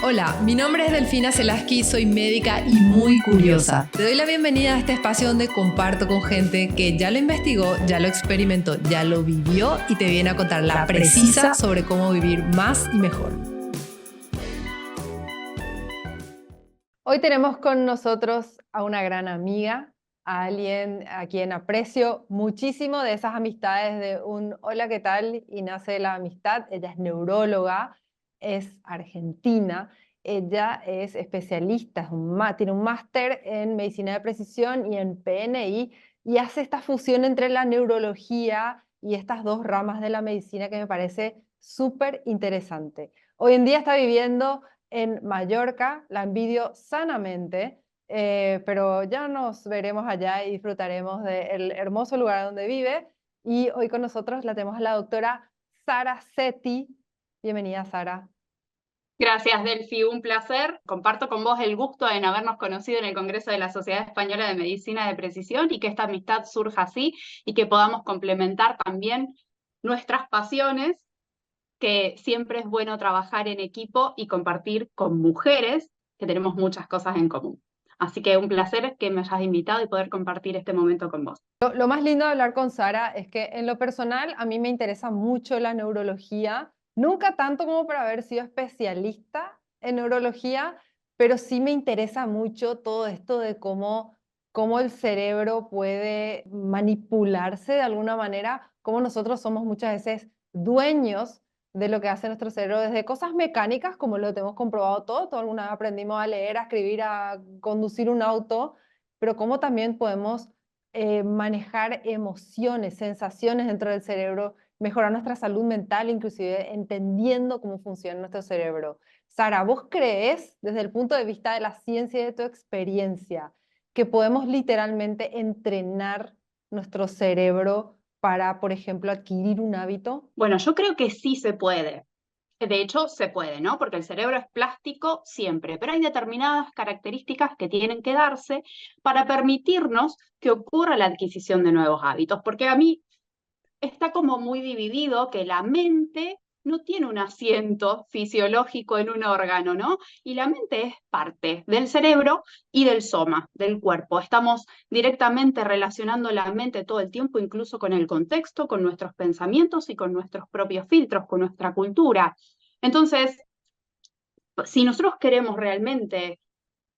Hola, mi nombre es Delfina Selaski, soy médica y muy curiosa. Te doy la bienvenida a este espacio donde comparto con gente que ya lo investigó, ya lo experimentó, ya lo vivió y te viene a contar la precisa sobre cómo vivir más y mejor. Hoy tenemos con nosotros a una gran amiga, a alguien a quien aprecio muchísimo, de esas amistades de un hola, ¿qué tal? Y nace la amistad. Ella es neuróloga, es argentina, ella es especialista, tiene un máster en medicina de precisión y en PNI, y hace esta fusión entre la neurología y estas dos ramas de la medicina que me parece súper interesante. Hoy en día está viviendo en Mallorca, la envidio sanamente, pero ya nos veremos allá y disfrutaremos del hermoso lugar donde vive. Y hoy con nosotros la tenemos a la doctora Sara Sethi. Bienvenida, Sara. Gracias, Delphi, un placer. Comparto con vos el gusto en habernos conocido en el Congreso de la Sociedad Española de Medicina de Precisión y que esta amistad surja así y que podamos complementar también nuestras pasiones, que siempre es bueno trabajar en equipo y compartir con mujeres que tenemos muchas cosas en común. Así que un placer que me hayas invitado y poder compartir este momento con vos. Lo más lindo de hablar con Sara es que en lo personal a mí me interesa mucho la neurología, nunca tanto como para haber sido especialista en neurología, pero sí me interesa mucho todo esto de cómo el cerebro puede manipularse de alguna manera, cómo nosotros somos muchas veces dueños de lo que hace nuestro cerebro, desde cosas mecánicas, como lo tenemos comprobado todo alguna vez aprendimos a leer, a escribir, a conducir un auto, pero cómo también podemos manejar emociones, sensaciones dentro del cerebro, mejorar nuestra salud mental, inclusive entendiendo cómo funciona nuestro cerebro. Sara, ¿vos crees, desde el punto de vista de la ciencia y de tu experiencia, que podemos literalmente entrenar nuestro cerebro para, por ejemplo, adquirir un hábito? Bueno, yo creo que sí se puede. De hecho, se puede, ¿no? Porque el cerebro es plástico siempre, pero hay determinadas características que tienen que darse para permitirnos que ocurra la adquisición de nuevos hábitos. Porque a mí está como muy dividido que la mente no tiene un asiento fisiológico en un órgano, ¿no? Y la mente es parte del cerebro y del soma, del cuerpo. Estamos directamente relacionando la mente todo el tiempo, incluso con el contexto, con nuestros pensamientos y con nuestros propios filtros, con nuestra cultura. Entonces, si nosotros queremos realmente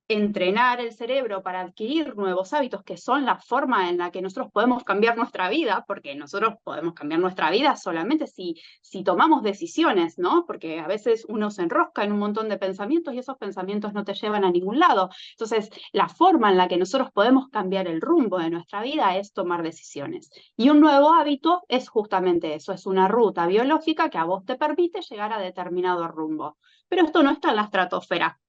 entrenar el cerebro para adquirir nuevos hábitos, que son la forma en la que nosotros podemos cambiar nuestra vida, porque nosotros podemos cambiar nuestra vida solamente si tomamos decisiones, ¿no? Porque a veces uno se enrosca en un montón de pensamientos y esos pensamientos no te llevan a ningún lado. Entonces, la forma en la que nosotros podemos cambiar el rumbo de nuestra vida es tomar decisiones. Y un nuevo hábito es justamente eso, es una ruta biológica que a vos te permite llegar a determinado rumbo. Pero esto no está en la estratosfera,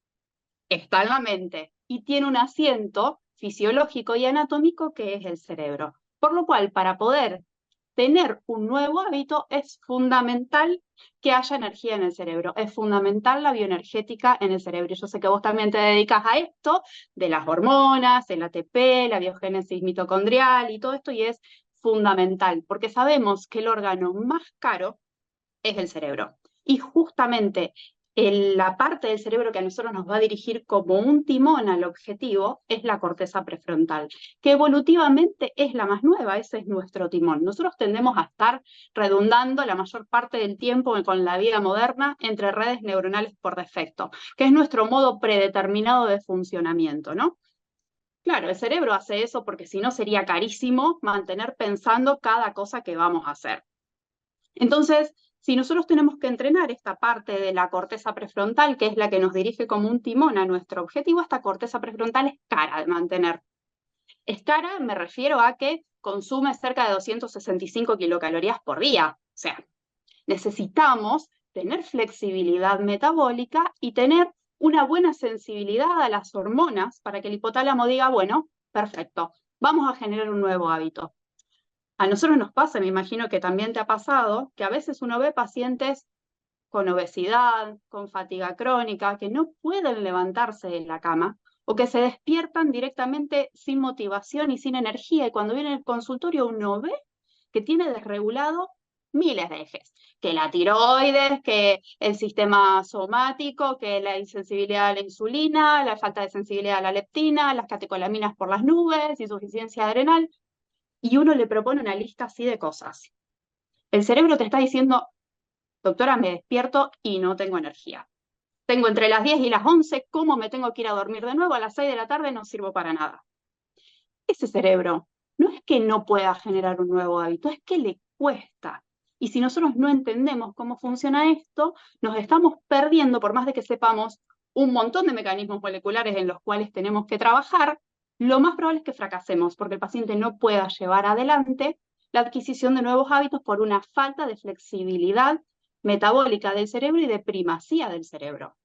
está en la mente y tiene un asiento fisiológico y anatómico que es el cerebro. Por lo cual, para poder tener un nuevo hábito es fundamental que haya energía en el cerebro, es fundamental la bioenergética en el cerebro. Yo sé que vos también te dedicas a esto, de las hormonas, el ATP, la biogénesis mitocondrial y todo esto, y es fundamental, porque sabemos que el órgano más caro es el cerebro. Y justamente la parte del cerebro que a nosotros nos va a dirigir como un timón al objetivo es la corteza prefrontal, que evolutivamente es la más nueva, ese es nuestro timón. Nosotros tendemos a estar redundando la mayor parte del tiempo con la vida moderna entre redes neuronales por defecto, que es nuestro modo predeterminado de funcionamiento, ¿no? Claro, el cerebro hace eso porque si no sería carísimo mantener pensando cada cosa que vamos a hacer. Entonces, si nosotros tenemos que entrenar esta parte de la corteza prefrontal, que es la que nos dirige como un timón a nuestro objetivo, esta corteza prefrontal es cara de mantener. Es cara, me refiero a que consume cerca de 265 kilocalorías por día. O sea, necesitamos tener flexibilidad metabólica y tener una buena sensibilidad a las hormonas para que el hipotálamo diga, bueno, perfecto, vamos a generar un nuevo hábito. A nosotros nos pasa, me imagino que también te ha pasado, que a veces uno ve pacientes con obesidad, con fatiga crónica, que no pueden levantarse de la cama o que se despiertan directamente sin motivación y sin energía. Y cuando viene al consultorio uno ve que tiene desregulado miles de ejes, que la tiroides, que el sistema somático, que la insensibilidad a la insulina, la falta de sensibilidad a la leptina, las catecolaminas por las nubes, insuficiencia adrenal, y uno le propone una lista así de cosas. El cerebro te está diciendo, doctora, me despierto y no tengo energía. Tengo entre las 10 y las 11, ¿cómo me tengo que ir a dormir de nuevo? A las 6 de la tarde no sirvo para nada. Ese cerebro no es que no pueda generar un nuevo hábito, es que le cuesta. Y si nosotros no entendemos cómo funciona esto, nos estamos perdiendo, por más de que sepamos un montón de mecanismos moleculares en los cuales tenemos que trabajar, lo más probable es que fracasemos, porque el paciente no pueda llevar adelante la adquisición de nuevos hábitos por una falta de flexibilidad metabólica del cerebro y de primacía del cerebro.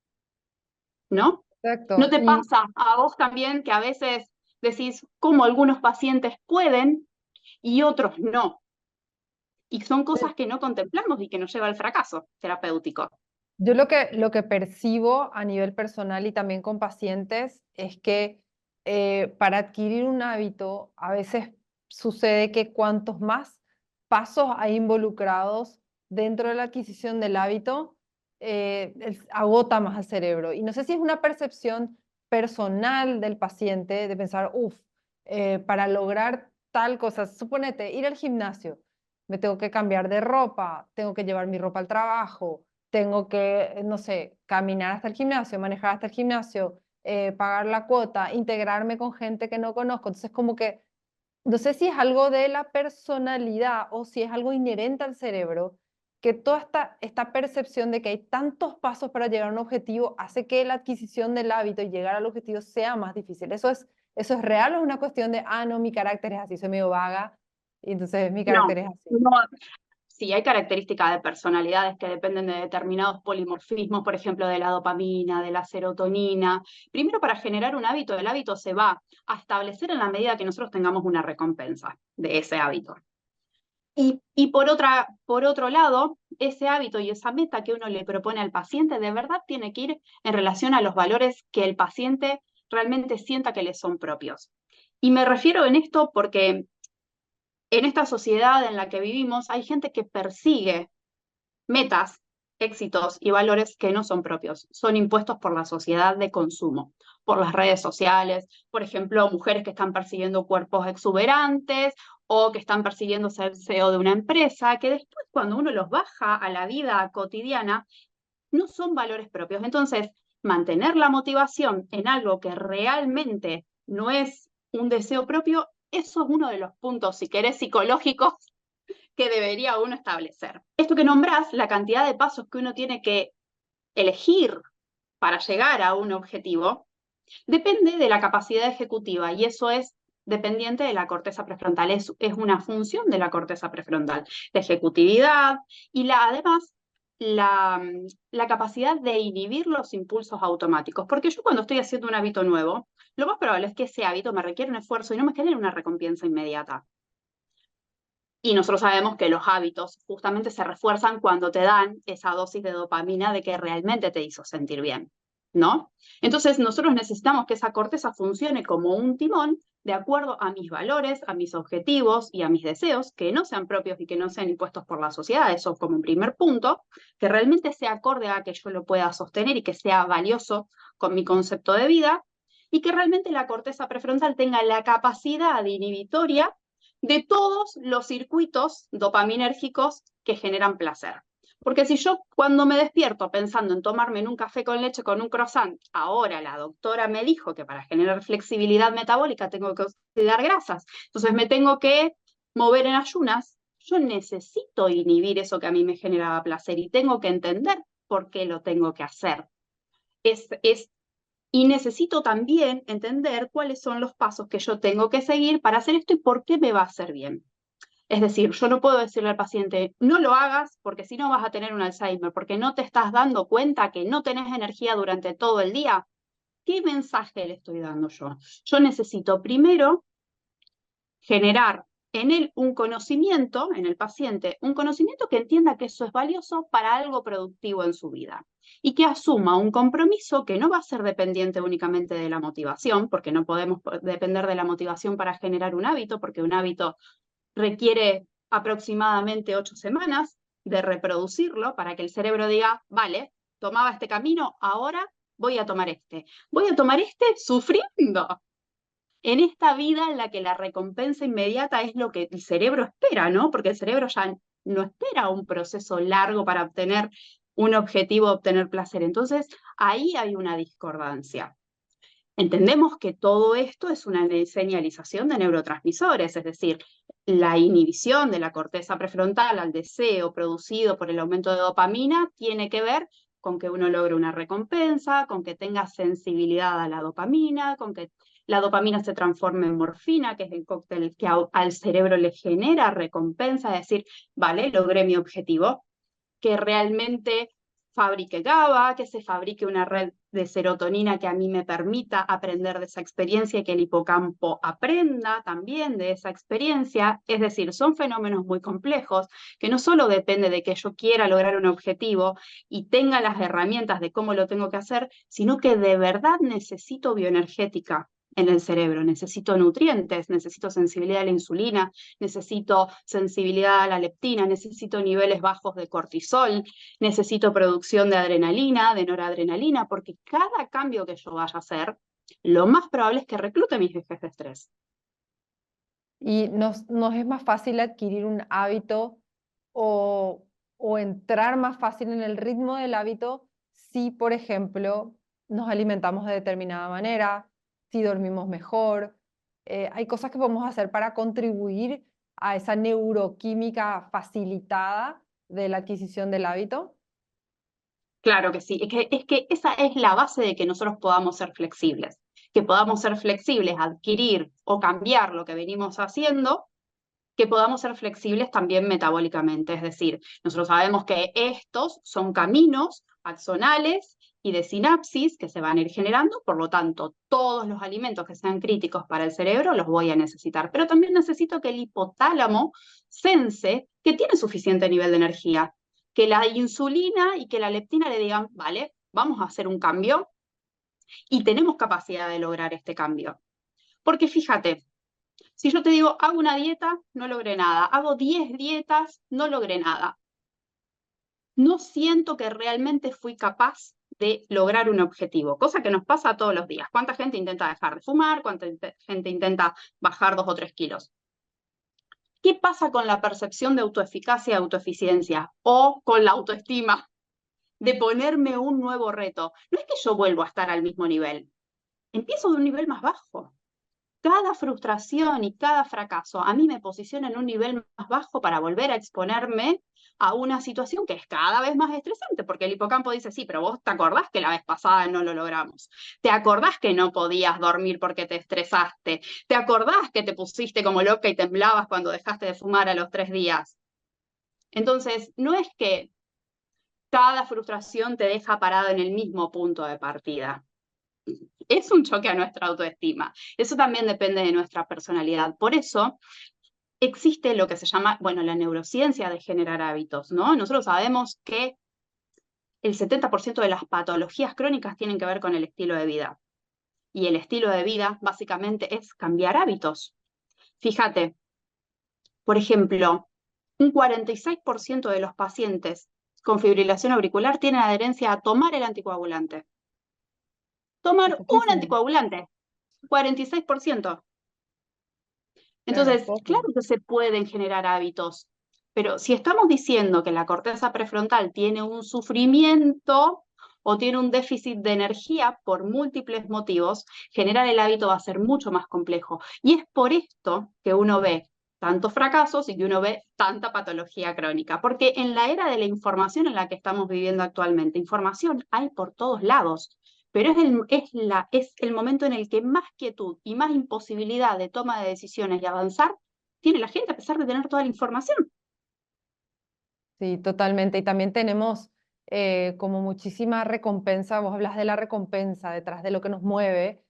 ¿No? ¿No Exacto. te Y pasa a vos también que a veces decís cómo algunos pacientes pueden y otros no? Y son cosas que no contemplamos y que nos lleva al fracaso terapéutico. yo lo que percibo a nivel personal y también con pacientes es que para adquirir un hábito a veces sucede que cuantos más pasos hay involucrados dentro de la adquisición del hábito, agota más al cerebro. Y no sé si es una percepción personal del paciente de pensar, uff, para lograr tal cosa, suponete, ir al gimnasio, me tengo que cambiar de ropa, tengo que llevar mi ropa al trabajo, tengo que, no sé, caminar hasta el gimnasio, manejar hasta el gimnasio, pagar la cuota, integrarme con gente que no conozco. Entonces, como que, no sé si es algo de la personalidad o si es algo inherente al cerebro, que toda esta percepción de que hay tantos pasos para llegar a un objetivo hace que la adquisición del hábito y llegar al objetivo sea más difícil. Eso es real o es una cuestión de, ah, no, mi carácter es así, soy medio vaga, y entonces mi No, carácter es así. no. Sí, hay características de personalidades que dependen de determinados polimorfismos, por ejemplo, de la dopamina, de la serotonina. Primero, para generar un hábito, el hábito se va a establecer en la medida que nosotros tengamos una recompensa de ese hábito. Y por otro lado, ese hábito y esa meta que uno le propone al paciente de verdad tiene que ir en relación a los valores que el paciente realmente sienta que le son propios. Y me refiero en esto porque en esta sociedad en la que vivimos hay gente que persigue metas, éxitos y valores que no son propios, son impuestos por la sociedad de consumo, por las redes sociales, por ejemplo, mujeres que están persiguiendo cuerpos exuberantes o que están persiguiendo ser CEO de una empresa, que después cuando uno los baja a la vida cotidiana, no son valores propios. Entonces, mantener la motivación en algo que realmente no es un deseo propio, eso es uno de los puntos, si querés, psicológicos que debería uno establecer. Esto que nombrás, la cantidad de pasos que uno tiene que elegir para llegar a un objetivo, depende de la capacidad ejecutiva y eso es dependiente de la corteza prefrontal, es una función de la corteza prefrontal, la ejecutividad y además la capacidad de inhibir los impulsos automáticos. Porque yo cuando estoy haciendo un hábito nuevo, lo más probable es que ese hábito me requiere un esfuerzo y no me genere una recompensa inmediata. Y nosotros sabemos que los hábitos justamente se refuerzan cuando te dan esa dosis de dopamina de que realmente te hizo sentir bien, ¿no? Entonces nosotros necesitamos que esa corteza funcione como un timón de acuerdo a mis valores, a mis objetivos y a mis deseos, que no sean propios y que no sean impuestos por la sociedad, eso como un primer punto, que realmente sea acorde a que yo lo pueda sostener y que sea valioso con mi concepto de vida, y que realmente la corteza prefrontal tenga la capacidad inhibitoria de todos los circuitos dopaminérgicos que generan placer. Porque si yo cuando me despierto pensando en tomarme un café con leche con un croissant, ahora la doctora me dijo que para generar flexibilidad metabólica tengo que oxidar grasas, entonces me tengo que mover en ayunas, yo necesito inhibir eso que a mí me generaba placer y tengo que entender por qué lo tengo que hacer. Y necesito también entender cuáles son los pasos que yo tengo que seguir para hacer esto y por qué me va a hacer bien. Es decir, yo no puedo decirle al paciente, no lo hagas porque si no vas a tener un Alzheimer, porque no te estás dando cuenta que no tenés energía durante todo el día. ¿Qué mensaje le estoy dando yo? Yo necesito primero generar en él un conocimiento, en el paciente, un conocimiento que entienda que eso es valioso para algo productivo en su vida y que asuma un compromiso que no va a ser dependiente únicamente de la motivación, porque no podemos depender de la motivación para generar un hábito, porque un hábito requiere aproximadamente 8 semanas de reproducirlo para que el cerebro diga, vale, tomaba este camino, ahora voy a tomar este. Voy a tomar este sufriendo. En esta vida en la que la recompensa inmediata es lo que el cerebro espera, ¿no? Porque el cerebro ya no espera un proceso largo para obtener un objetivo, obtener placer. Entonces, ahí hay una discordancia. Entendemos que todo esto es una señalización de neurotransmisores, es decir, la inhibición de la corteza prefrontal al deseo producido por el aumento de dopamina tiene que ver con que uno logre una recompensa, con que tenga sensibilidad a la dopamina, con que la dopamina se transforme en morfina, que es el cóctel que al cerebro le genera recompensa, es decir, vale, logré mi objetivo, que realmente fabrique GABA, que se fabrique una red de serotonina que a mí me permita aprender de esa experiencia y que el hipocampo aprenda también de esa experiencia. Es decir, son fenómenos muy complejos que no solo depende de que yo quiera lograr un objetivo y tenga las herramientas de cómo lo tengo que hacer, sino que de verdad necesito bioenergética en el cerebro, necesito nutrientes, necesito sensibilidad a la insulina, necesito sensibilidad a la leptina, necesito niveles bajos de cortisol, necesito producción de adrenalina, de noradrenalina, porque cada cambio que yo vaya a hacer, lo más probable es que reclute mis ejes de estrés. Y nos es más fácil adquirir un hábito o, o entrar más fácil en el ritmo del hábito si, por ejemplo, nos alimentamos de determinada manera, si dormimos mejor. Hay cosas que podemos hacer para contribuir a esa neuroquímica facilitada de la adquisición del hábito. Claro que sí, es que esa es la base de que nosotros podamos ser flexibles, que podamos ser flexibles, adquirir o cambiar lo que venimos haciendo, que podamos ser flexibles también metabólicamente. Es decir, nosotros sabemos que estos son caminos axonales y de sinapsis que se van a ir generando, por lo tanto, todos los alimentos que sean críticos para el cerebro los voy a necesitar, pero también necesito que el hipotálamo sense que tiene suficiente nivel de energía, que la insulina y que la leptina le digan, vale, vamos a hacer un cambio y tenemos capacidad de lograr este cambio. Porque fíjate, si yo te digo, hago una dieta, no logré nada. Hago 10 dietas, no logré nada. No siento que realmente fui capaz de lograr un objetivo, cosa que nos pasa todos los días. ¿Cuánta gente intenta dejar de fumar? ¿Cuánta gente intenta bajar 2 o 3 kilos? ¿Qué pasa con la percepción de autoeficacia y autoeficiencia? O con la autoestima de ponerme un nuevo reto. No es que yo vuelvo a estar al mismo nivel. Empiezo de un nivel más bajo. Cada frustración y cada fracaso a mí me posiciona en un nivel más bajo para volver a exponerme a una situación que es cada vez más estresante, porque el hipocampo dice, sí, pero vos te acordás que la vez pasada no lo logramos, te acordás que no podías dormir porque te estresaste, te acordás que te pusiste como loca y temblabas cuando dejaste de fumar a los 3 días. Entonces, no es que cada frustración te deja parado en el mismo punto de partida. Es un choque a nuestra autoestima. Eso también depende de nuestra personalidad. Por eso existe lo que se llama, bueno, la neurociencia de generar hábitos, ¿no? Nosotros sabemos que el 70% de las patologías crónicas tienen que ver con el estilo de vida. Y el estilo de vida básicamente es cambiar hábitos. Fíjate, por ejemplo, un 46% de los pacientes con fibrilación auricular tienen adherencia a tomar el anticoagulante. Es Tomar un poquísimo, anticoagulante, 46%. claro, es Entonces, poco. claro que se pueden generar hábitos, pero si estamos diciendo que la corteza prefrontal tiene un sufrimiento o tiene un déficit de energía por múltiples motivos, generar el hábito va a ser mucho más complejo. Y es por esto que uno ve tantos fracasos y que uno ve tanta patología crónica, porque en la era de la información en la que estamos viviendo actualmente, información hay por todos lados. Pero es el momento en el que más quietud y más imposibilidad de toma de decisiones y avanzar tiene la gente a pesar de tener toda la información. Sí, totalmente. Y también tenemos como muchísima recompensa, vos hablas de la recompensa detrás de lo que nos mueve,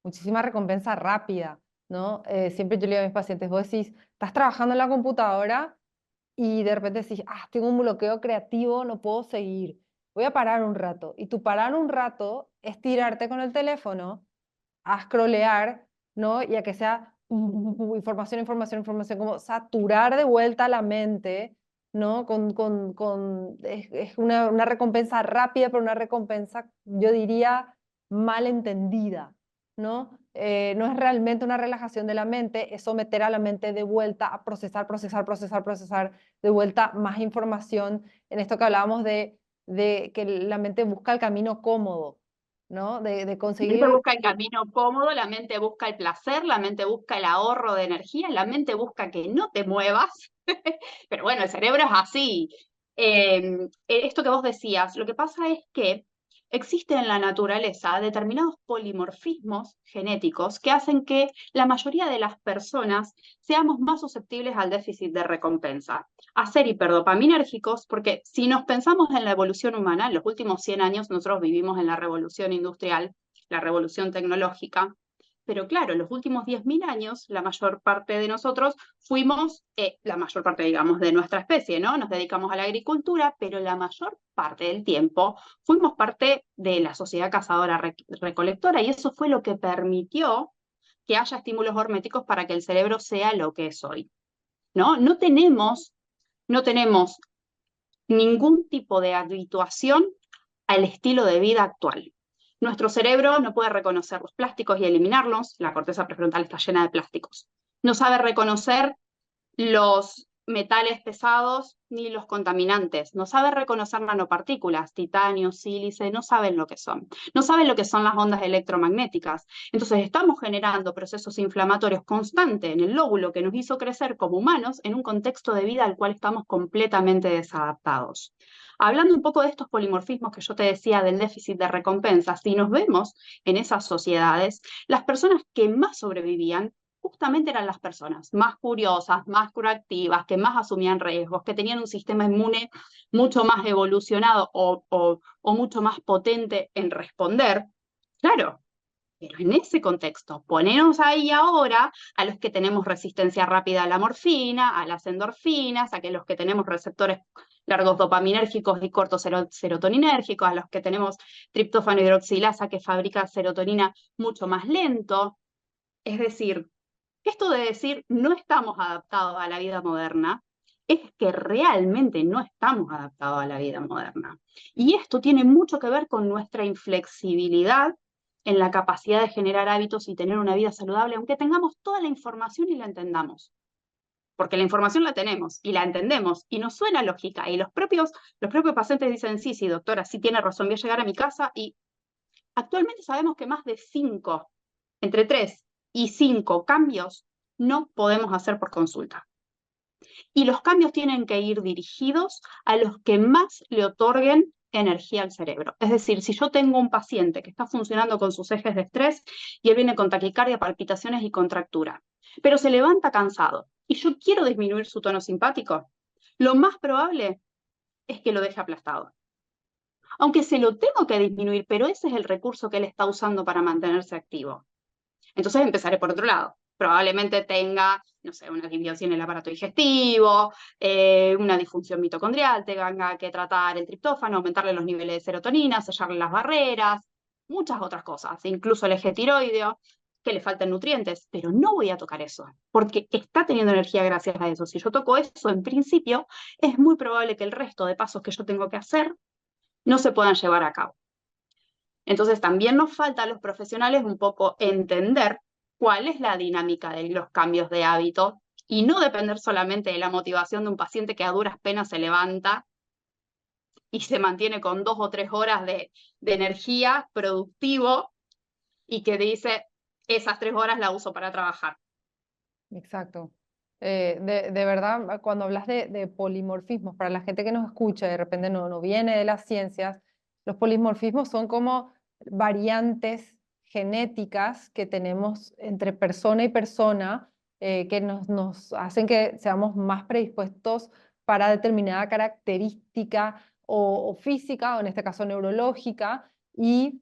muchísima recompensa rápida, ¿no? Siempre yo le digo a mis pacientes, vos decís, estás trabajando en la computadora y de repente decís, ah, tengo un bloqueo creativo, no puedo seguir, voy a parar un rato. Y tu parar un rato es tirarte con el teléfono a scrollear, ¿no? Y a que sea información, información, información, como saturar de vuelta la mente ¿no? Es una recompensa rápida, pero una recompensa, yo diría, mal entendida, ¿no? No es realmente una relajación de la mente, es someter a la mente de vuelta a procesar, procesar, procesar, procesar, de vuelta más información, en esto que hablábamos de que la mente busca el camino cómodo, ¿no? De La mente conseguir. busca el camino cómodo, la mente busca el placer, la mente busca el ahorro de energía, la mente busca que no te muevas. Pero bueno, el cerebro es así. Esto que vos decías, lo que pasa es que existen en la naturaleza determinados polimorfismos genéticos que hacen que la mayoría de las personas seamos más susceptibles al déficit de recompensa, a ser hiperdopaminérgicos, porque si nos pensamos en la evolución humana, en los últimos 100 años nosotros vivimos en la revolución industrial, la revolución tecnológica, pero claro, en los últimos 10.000 años, la mayor parte de nosotros fuimos, la mayor parte, digamos, de nuestra especie, ¿no? Nos dedicamos a la agricultura, pero la mayor parte del tiempo fuimos parte de la sociedad cazadora-recolectora y eso fue lo que permitió que haya estímulos horméticos para que el cerebro sea lo que es hoy, ¿no? No tenemos ningún tipo de habituación al estilo de vida actual. Nuestro cerebro no puede reconocer los plásticos y eliminarlos, la corteza prefrontal está llena de plásticos. No sabe reconocer los metales pesados ni los contaminantes. No sabe reconocer nanopartículas, titanio, sílice, no saben lo que son. No saben lo que son las ondas electromagnéticas. Entonces estamos generando procesos inflamatorios constantes en el lóbulo que nos hizo crecer como humanos en un contexto de vida al cual estamos completamente desadaptados. Hablando un poco de estos polimorfismos que yo te decía del déficit de recompensa, si nos vemos en esas sociedades, las personas que más sobrevivían justamente eran las personas más curiosas, más proactivas, que más asumían riesgos, que tenían un sistema inmune mucho más evolucionado o mucho más potente en responder. Claro, pero en ese contexto, ponemos ahí ahora a los que tenemos resistencia rápida a la morfina, a las endorfinas, a que los que tenemos receptores largos dopaminérgicos y cortos serotoninérgicos, a los que tenemos triptófano hidroxilasa que fabrica serotonina mucho más lento. Es decir, esto de decir no estamos adaptados a la vida moderna es que realmente no estamos adaptados a la vida moderna. Y esto tiene mucho que ver con nuestra inflexibilidad en la capacidad de generar hábitos y tener una vida saludable, aunque tengamos toda la información y la entendamos. Porque la información la tenemos y la entendemos y nos suena lógica. Y los propios pacientes dicen, sí, sí, doctora, sí tiene razón, voy a llegar a mi casa y actualmente sabemos que más de 5, entre 3 y 5 cambios no podemos hacer por consulta. Y los cambios tienen que ir dirigidos a los que más le otorguen energía al cerebro. Es decir, si yo tengo un paciente que está funcionando con sus ejes de estrés y él viene con taquicardia, palpitaciones y contractura, pero se levanta cansado y yo quiero disminuir su tono simpático, lo más probable es que lo deje aplastado. Aunque se lo tengo que disminuir, pero ese es el recurso que él está usando para mantenerse activo. Entonces empezaré por otro lado. Probablemente tenga, no sé, una disbiosis en el aparato digestivo, una disfunción mitocondrial, tenga que tratar el triptófano, aumentarle los niveles de serotonina, sellarle las barreras, muchas otras cosas, incluso el eje tiroideo, que le faltan nutrientes, pero no voy a tocar eso, porque está teniendo energía gracias a eso. Si yo toco eso, en principio, es muy probable que el resto de pasos que yo tengo que hacer no se puedan llevar a cabo. Entonces también nos falta a los profesionales un poco entender cuál es la dinámica de los cambios de hábito y no depender solamente de la motivación de un paciente que a duras penas se levanta y se mantiene con 2 o 3 horas de energía productivo y que dice, esas 3 horas la uso para trabajar. Exacto. De verdad, cuando hablas de polimorfismos, para la gente que nos escucha, de repente no viene de las ciencias, los polimorfismos son como variantes genéticas que tenemos entre persona y persona que nos hacen que seamos más predispuestos para determinada característica o física, o en este caso neurológica, y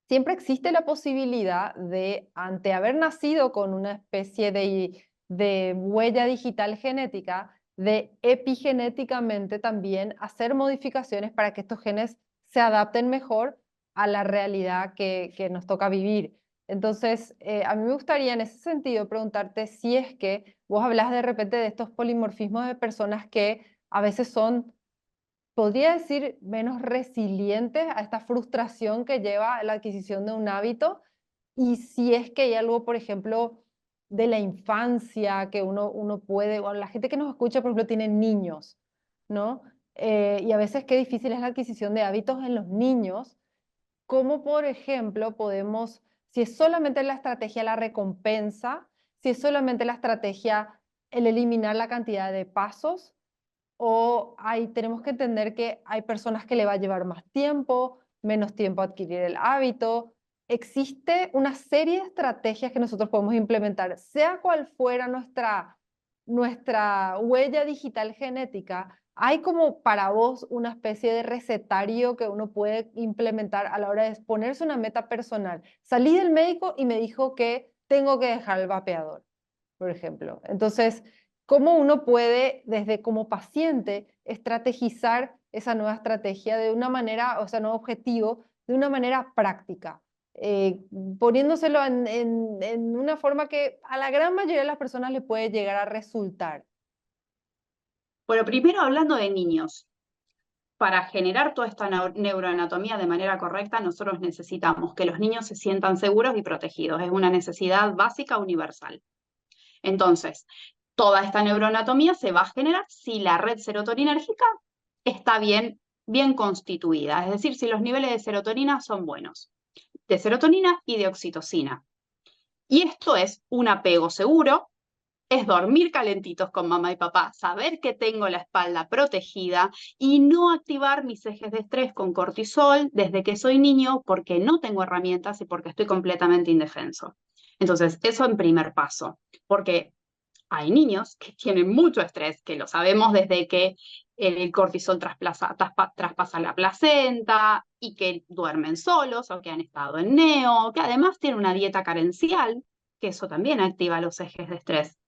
siempre existe la posibilidad de, ante haber nacido con una especie de huella digital genética, de epigenéticamente también hacer modificaciones para que estos genes se adapten mejor a la realidad que nos toca vivir. Entonces, a mí me gustaría en ese sentido preguntarte si es que vos hablas de repente de estos polimorfismos de personas que a veces son, podría decir, menos resilientes a esta frustración que lleva a la adquisición de un hábito. Y si es que hay algo, por ejemplo, de la infancia que uno puede, o la gente que nos escucha, por ejemplo, tiene niños, ¿no? Y a veces qué difícil es la adquisición de hábitos en los niños. ¿Cómo, por ejemplo, podemos, si es solamente la estrategia la recompensa, si es solamente la estrategia el eliminar la cantidad de pasos, o tenemos que entender que hay personas que le va a llevar más tiempo, menos tiempo adquirir el hábito? Existe una serie de estrategias que nosotros podemos implementar, sea cual fuera nuestra huella digital genética. ¿Hay como para vos una especie de recetario que uno puede implementar a la hora de ponerse una meta personal? Salí del médico y me dijo que tengo que dejar el vapeador, por ejemplo. Entonces, ¿cómo uno puede, desde como paciente, estrategizar esa nueva estrategia de una manera, o sea, nuevo objetivo, de una manera práctica? eh, Poniéndoselo en una forma que a la gran mayoría de las personas le puede llegar a resultar. Bueno, primero hablando de niños. Para generar toda esta neuroanatomía de manera correcta, nosotros necesitamos que los niños se sientan seguros y protegidos. Es una necesidad básica universal. Entonces, toda esta neuroanatomía se va a generar si la red serotoninérgica está bien constituida, es decir, si los niveles de serotonina son buenos, de serotonina y de oxitocina. Y esto es un apego seguro, es dormir calentitos con mamá y papá, saber que tengo la espalda protegida y no activar mis ejes de estrés con cortisol desde que soy niño porque no tengo herramientas y porque estoy completamente indefenso. Entonces, eso en primer paso, porque hay niños que tienen mucho estrés, que lo sabemos desde que el cortisol traspasa la placenta y que duermen solos o que han estado en neo, que además tienen una dieta carencial, que eso también activa los ejes de estrés.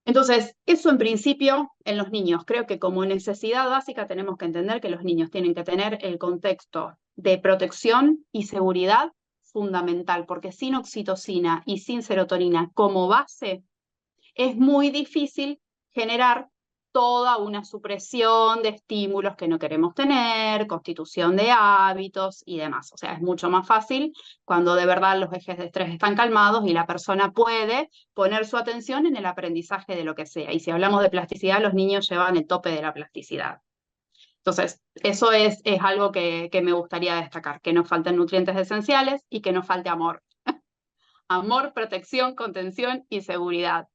Entonces, eso en principio en los niños, creo que como necesidad básica tenemos que entender que los niños tienen que tener el contexto de protección y seguridad fundamental, porque sin oxitocina y sin serotonina como base, es muy difícil generar toda una supresión de estímulos que no queremos tener, constitución de hábitos y demás. O sea, es mucho más fácil cuando de verdad los ejes de estrés están calmados y la persona puede poner su atención en el aprendizaje de lo que sea. Y si hablamos de plasticidad, los niños llevan el tope de la plasticidad. Entonces, eso es algo que me gustaría destacar, que no falten nutrientes esenciales y que no falte amor. Amor, protección, contención y seguridad.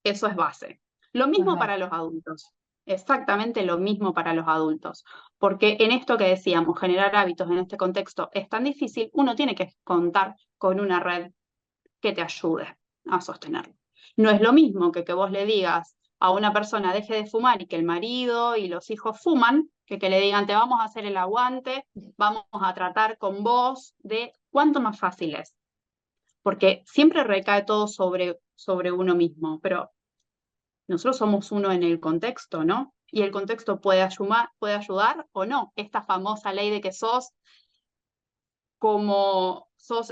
Eso es base. Lo mismo Ajá. para los adultos, exactamente lo mismo para los adultos, porque en esto que decíamos, generar hábitos en este contexto es tan difícil, uno tiene que contar con una red que te ayude a sostenerlo. No es lo mismo que vos le digas a una persona deje de fumar y que el marido y los hijos fuman, que le digan te vamos a hacer el aguante, vamos a tratar con vos de cuánto más fácil es, porque siempre recae todo sobre uno mismo, pero nosotros somos uno en el contexto, ¿no? Y el contexto puede ayudar o no. Esta famosa ley de que sos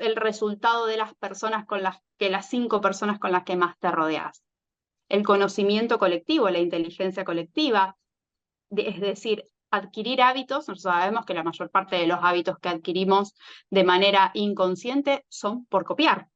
el resultado de las personas las 5 personas con las que más te rodeas. El conocimiento colectivo, la inteligencia colectiva, es decir, adquirir hábitos. Nosotros sabemos que la mayor parte de los hábitos que adquirimos de manera inconsciente son por copiar.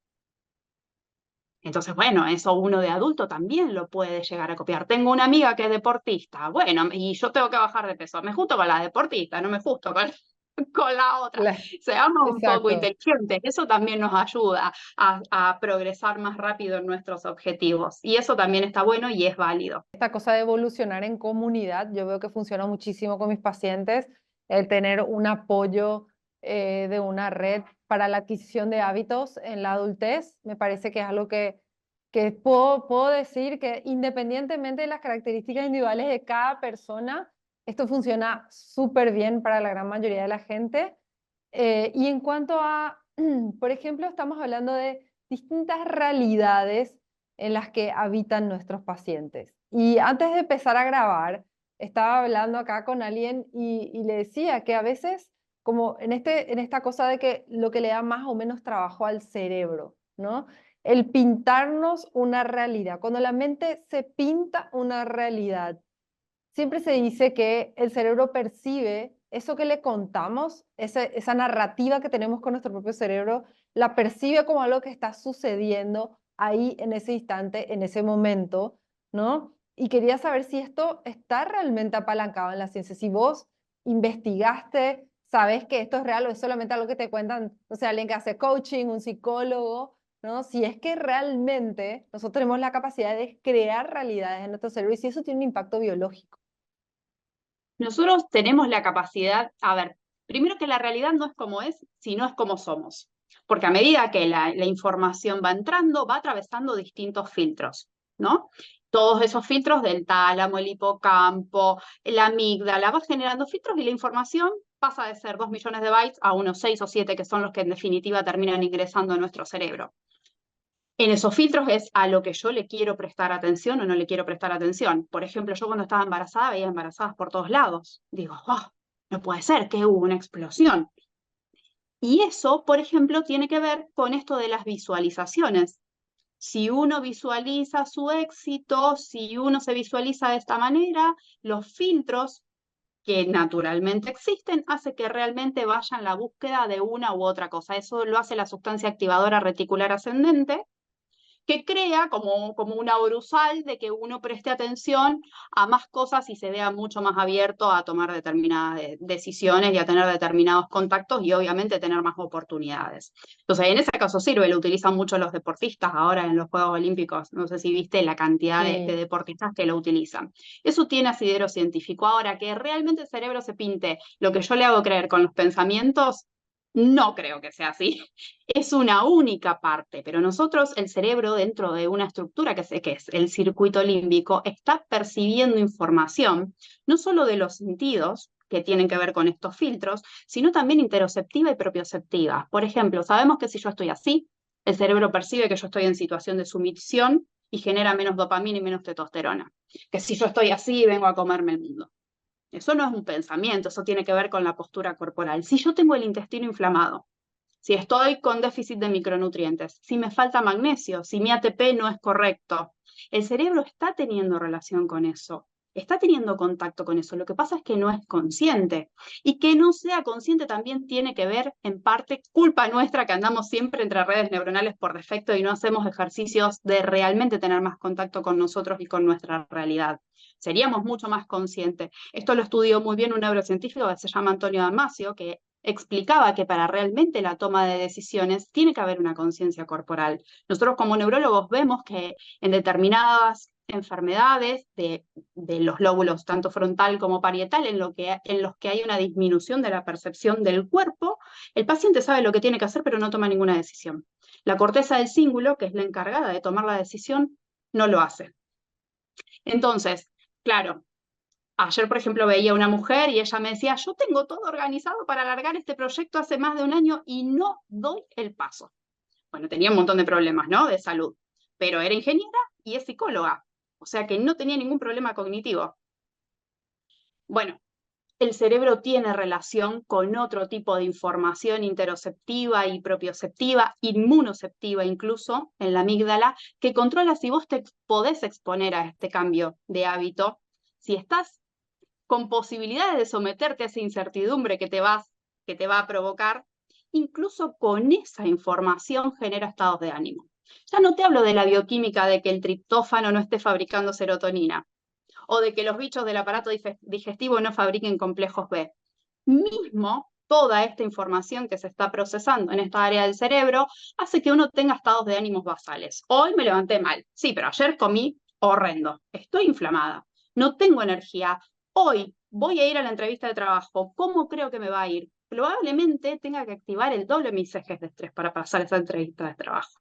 Entonces, bueno, eso uno de adulto también lo puede llegar a copiar. Tengo una amiga que es deportista, bueno, y yo tengo que bajar de peso. Me justo con la deportista, no me justo con la otra. Seamos un poco Exacto. inteligentes. Eso también nos ayuda a progresar más rápido en nuestros objetivos. Y eso también está bueno y es válido. Esta cosa de evolucionar en comunidad, yo veo que funciona muchísimo con mis pacientes, el tener un apoyo de una red para la adquisición de hábitos en la adultez, me parece que es algo que puedo decir que independientemente de las características individuales de cada persona, esto funciona súper bien para la gran mayoría de la gente. Y en cuanto a, por ejemplo, estamos hablando de distintas realidades en las que habitan nuestros pacientes. Y antes de empezar a grabar, estaba hablando acá con alguien y le decía que a veces, como en esta cosa de que lo que le da más o menos trabajo al cerebro, ¿no? El pintarnos una realidad. Cuando la mente se pinta una realidad, siempre se dice que el cerebro percibe eso que le contamos, esa narrativa que tenemos con nuestro propio cerebro, la percibe como algo que está sucediendo ahí en ese instante, en ese momento, ¿no? Y quería saber si esto está realmente apalancado en la ciencia, si vos investigaste, sabes que esto es real o es solamente algo que te cuentan, no sé, alguien que hace coaching, un psicólogo, ¿no? Si es que realmente nosotros tenemos la capacidad de crear realidades en nuestro cerebro y si eso tiene un impacto biológico. Nosotros tenemos la capacidad, a ver, primero que la realidad no es como es, sino es como somos. Porque a medida que la información va entrando, va atravesando distintos filtros, ¿no? Todos esos filtros del tálamo, el hipocampo, la amígdala, va generando filtros y la información pasa de ser 2 millones de bytes a unos 6 o 7 que son los que en definitiva terminan ingresando a nuestro cerebro. En esos filtros es a lo que yo le quiero prestar atención o no le quiero prestar atención. Por ejemplo, yo cuando estaba embarazada veía embarazadas por todos lados. Digo, oh, no puede ser que hubo una explosión. Y eso, por ejemplo, tiene que ver con esto de las visualizaciones. Si uno visualiza su éxito, si uno se visualiza de esta manera, los filtros que naturalmente existen hace que realmente vaya en la búsqueda de una u otra cosa. Eso lo hace la sustancia activadora reticular ascendente, que crea como una orusal de que uno preste atención a más cosas y se vea mucho más abierto a tomar determinadas decisiones y a tener determinados contactos y obviamente tener más oportunidades. Entonces, en ese caso sirve, lo utilizan mucho los deportistas ahora en los Juegos Olímpicos. No sé si viste la cantidad de Sí. deportistas que lo utilizan. Eso tiene asidero científico. Ahora, que realmente el cerebro se pinte lo que yo le hago creer con los pensamientos, no creo que sea así. Es una única parte, pero nosotros, el cerebro, dentro de una estructura que es el circuito límbico, está percibiendo información, no solo de los sentidos, que tienen que ver con estos filtros, sino también interoceptiva y propioceptiva. Por ejemplo, sabemos que si yo estoy así, el cerebro percibe que yo estoy en situación de sumisión y genera menos dopamina y menos testosterona. Que si yo estoy así, vengo a comerme el mundo. Eso no es un pensamiento, eso tiene que ver con la postura corporal. Si yo tengo el intestino inflamado, si estoy con déficit de micronutrientes, si me falta magnesio, si mi ATP no es correcto, el cerebro está teniendo relación con eso, está teniendo contacto con eso. Lo que pasa es que no es consciente. Y que no sea consciente también tiene que ver, en parte, culpa nuestra que andamos siempre entre redes neuronales por defecto y no hacemos ejercicios de realmente tener más contacto con nosotros y con nuestra realidad. Seríamos mucho más conscientes. Esto lo estudió muy bien un neurocientífico que se llama Antonio Damasio, que explicaba que para realmente la toma de decisiones tiene que haber una conciencia corporal. Nosotros como neurólogos vemos que en determinadas enfermedades de los lóbulos, tanto frontal como parietal, en los que hay una disminución de la percepción del cuerpo, el paciente sabe lo que tiene que hacer, pero no toma ninguna decisión. La corteza del cíngulo, que es la encargada de tomar la decisión, no lo hace. Entonces, claro, ayer, por ejemplo, veía una mujer y ella me decía, yo tengo todo organizado para alargar este proyecto hace más de un año y no doy el paso. Bueno, tenía un montón de problemas, ¿no? De salud, pero era ingeniera y es psicóloga, o sea que no tenía ningún problema cognitivo. Bueno, el cerebro tiene relación con otro tipo de información interoceptiva y propioceptiva, inmunoceptiva incluso, en la amígdala, que controla si vos te podés exponer a este cambio de hábito, si estás con posibilidades de someterte a esa incertidumbre que te va a provocar, incluso con esa información genera estados de ánimo. Ya no te hablo de la bioquímica de que el triptófano no esté fabricando serotonina o de que los bichos del aparato digestivo no fabriquen complejos B. Mismo toda esta información que se está procesando en esta área del cerebro hace que uno tenga estados de ánimos basales. Hoy me levanté mal, sí, pero ayer comí horrendo, estoy inflamada, no tengo energía, hoy voy a ir a la entrevista de trabajo, ¿cómo creo que me va a ir? Probablemente tenga que activar el doble de mis ejes de estrés para pasar esa entrevista de trabajo.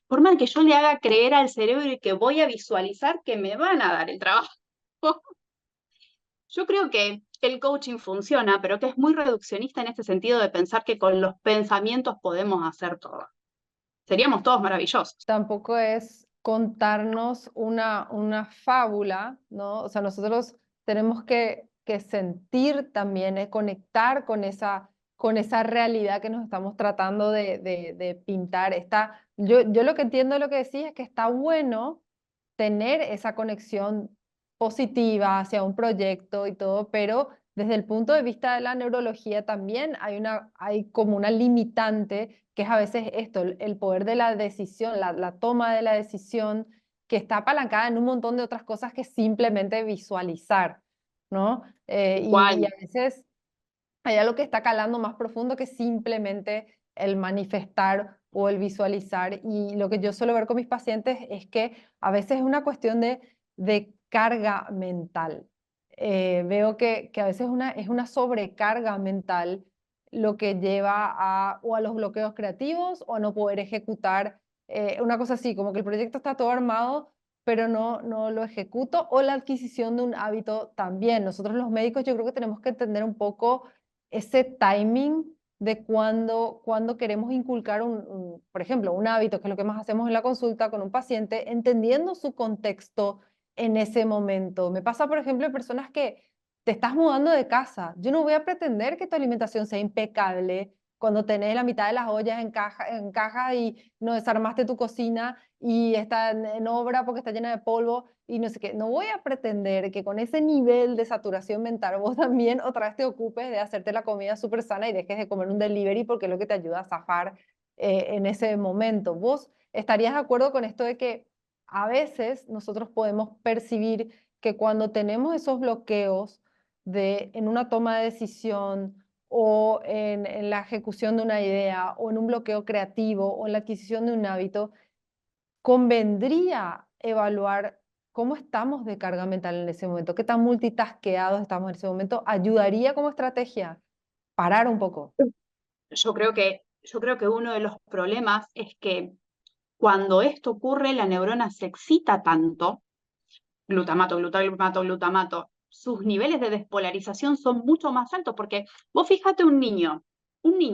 Por más que yo le haga creer al cerebro y que voy a visualizar que me van a dar el trabajo. Yo creo que el coaching funciona, pero que es muy reduccionista en este sentido de pensar que con los pensamientos podemos hacer todo. Seríamos todos maravillosos. Tampoco es contarnos una fábula, ¿no? O sea, nosotros tenemos que sentir también, conectar con esa realidad que nos estamos tratando de pintar. Yo lo que entiendo de lo que decís es que está bueno tener esa conexión positiva hacia un proyecto y todo, pero desde el punto de vista de la neurología también hay como una limitante, que es a veces esto, el poder de la decisión, la toma de la decisión, que está apalancada en un montón de otras cosas que simplemente visualizar, ¿no? Y a Igual. veces hay algo que está calando más profundo que simplemente el manifestar o el visualizar. Y lo que yo suelo ver con mis pacientes es que a veces es una cuestión de carga mental. Veo que a veces es una sobrecarga mental lo que lleva o a los bloqueos creativos o a no poder ejecutar una cosa así, como que el proyecto está todo armado, pero no lo ejecuto, o la adquisición de un hábito también. Nosotros los médicos yo creo que tenemos que entender un poco ese timing de cuando queremos inculcar por ejemplo, un hábito, que es lo que más hacemos en la consulta con un paciente, entendiendo su contexto en ese momento. Me pasa, por ejemplo, en personas que te estás mudando de casa. Yo no voy a pretender que tu alimentación sea impecable cuando tenés la mitad de las ollas en caja y no desarmaste tu cocina y está en obra porque está llena de polvo y no sé qué. No voy a pretender que con ese nivel de saturación mental vos también otra vez te ocupes de hacerte la comida súper sana y dejes de comer un delivery porque es lo que te ayuda a zafar en ese momento. ¿Vos estarías de acuerdo con esto de que a veces nosotros podemos percibir que cuando tenemos esos bloqueos en una toma de decisión o en la ejecución de una idea o en un bloqueo creativo o en la adquisición de un hábito, convendría evaluar cómo estamos de carga mental en ese momento, qué tan multitasqueados estamos en ese momento? ¿Ayudaría como estrategia parar un poco? Yo creo que uno de los problemas es que cuando esto ocurre, la neurona se excita tanto, glutamato, glutamato, glutamato, sus niveles de despolarización son mucho más altos, porque vos fíjate un niño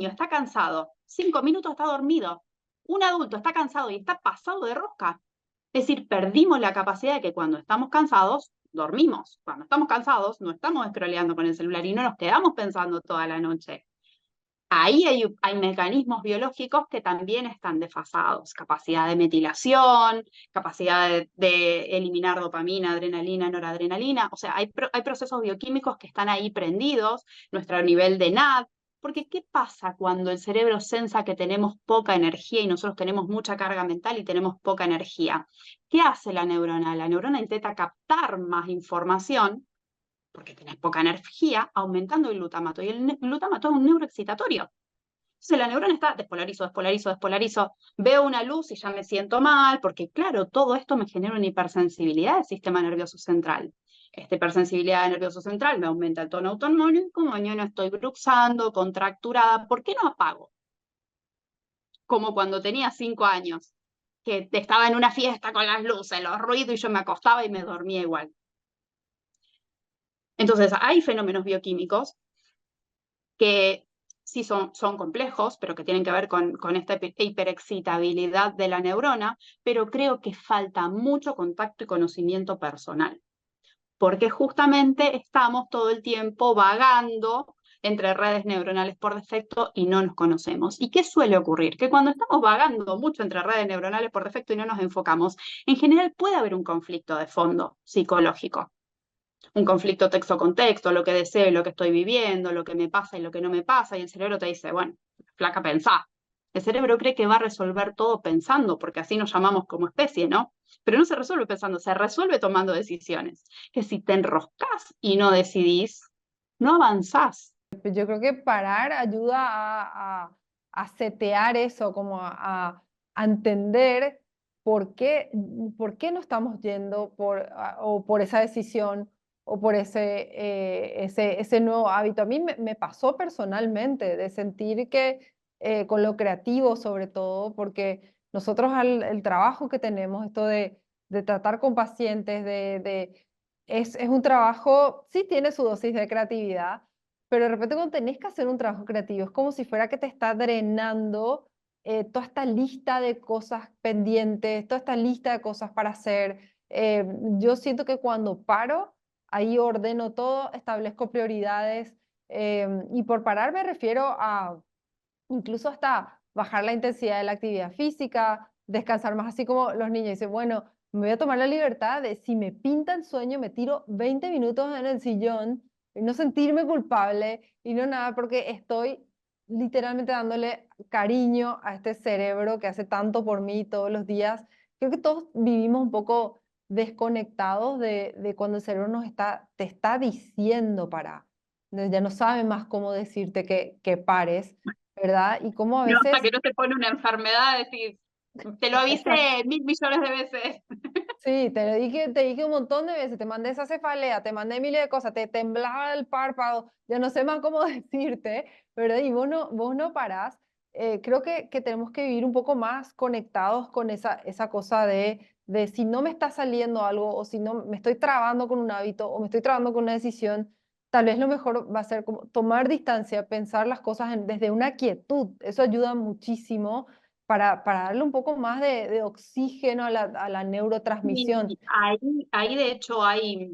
está cansado, 5 minutos está dormido, un adulto está cansado y está pasado de rosca. Es decir, perdimos la capacidad de que cuando estamos cansados, dormimos. Cuando estamos cansados, no estamos scrolleando con el celular y no nos quedamos pensando toda la noche. Ahí hay mecanismos biológicos que también están desfasados, capacidad de metilación, capacidad de eliminar dopamina, adrenalina, noradrenalina, o sea, hay procesos bioquímicos que están ahí prendidos, nuestro nivel de NAD, porque ¿qué pasa cuando el cerebro sensa que tenemos poca energía y nosotros tenemos mucha carga mental y tenemos poca energía? ¿Qué hace la neurona? La neurona intenta captar más información porque tenés poca energía, aumentando el glutamato. Y el glutamato es un neuroexcitatorio. Entonces la neurona está despolarizo, despolarizo, despolarizo, veo una luz y ya me siento mal, porque claro, todo esto me genera una hipersensibilidad del sistema nervioso central. Esta hipersensibilidad del nervioso central me aumenta el tono autonómico y como mañana estoy bruxando, contracturada, ¿por qué no apago? Como cuando tenía 5 años, que estaba en una fiesta con las luces, los ruidos y yo me acostaba y me dormía igual. Entonces, hay fenómenos bioquímicos que sí son complejos, pero que tienen que ver con esta hiperexcitabilidad de la neurona, pero creo que falta mucho contacto y conocimiento personal, porque justamente estamos todo el tiempo vagando entre redes neuronales por defecto y no nos conocemos. ¿Y qué suele ocurrir? Que cuando estamos vagando mucho entre redes neuronales por defecto y no nos enfocamos, en general puede haber un conflicto de fondo psicológico, un conflicto texto con texto, lo que deseo y lo que estoy viviendo, lo que me pasa y lo que no me pasa, y el cerebro te dice, bueno, flaca, pensá. El cerebro cree que va a resolver todo pensando, porque así nos llamamos como especie, ¿no? Pero no se resuelve pensando, se resuelve tomando decisiones. Que si te enroscas y no decidís, no avanzás. Pues yo creo que parar ayuda a setear eso, como a entender por qué no estamos yendo o por esa decisión o por ese nuevo hábito. A mí me pasó personalmente de sentir que con lo creativo sobre todo, porque nosotros el trabajo que tenemos, esto de tratar con pacientes, es un trabajo, sí tiene su dosis de creatividad, pero de repente cuando tenés que hacer un trabajo creativo, es como si fuera que te está drenando toda esta lista de cosas pendientes, toda esta lista de cosas para hacer. Yo siento que cuando paro, ahí ordeno todo, establezco prioridades, y por parar me refiero a incluso hasta bajar la intensidad de la actividad física, descansar más, así como los niños dicen, bueno, me voy a tomar la libertad de, si me pinta el sueño, me tiro 20 minutos en el sillón y no sentirme culpable y no nada, porque estoy literalmente dándole cariño a este cerebro que hace tanto por mí todos los días. Creo que todos vivimos un poco desconectados de cuando el cerebro te está diciendo para. Ya no sabe más cómo decirte que pares, ¿verdad? Y cómo a No, hasta veces. que no te pone una enfermedad, decís, te lo avisé Exacto. 1.000 millones de veces. Sí, te dije un montón de veces, te mandé esa cefalea, te mandé miles de cosas, te temblaba el párpado, ya no sé más cómo decirte, ¿verdad? Y vos no parás. Creo que tenemos que vivir un poco más conectados con esa cosa de si no me está saliendo algo o si no me estoy trabando con un hábito o me estoy trabando con una decisión, tal vez lo mejor va a ser como tomar distancia, pensar las cosas desde una quietud. Eso ayuda muchísimo para darle un poco más de oxígeno a la neurotransmisión. Y ahí de hecho hay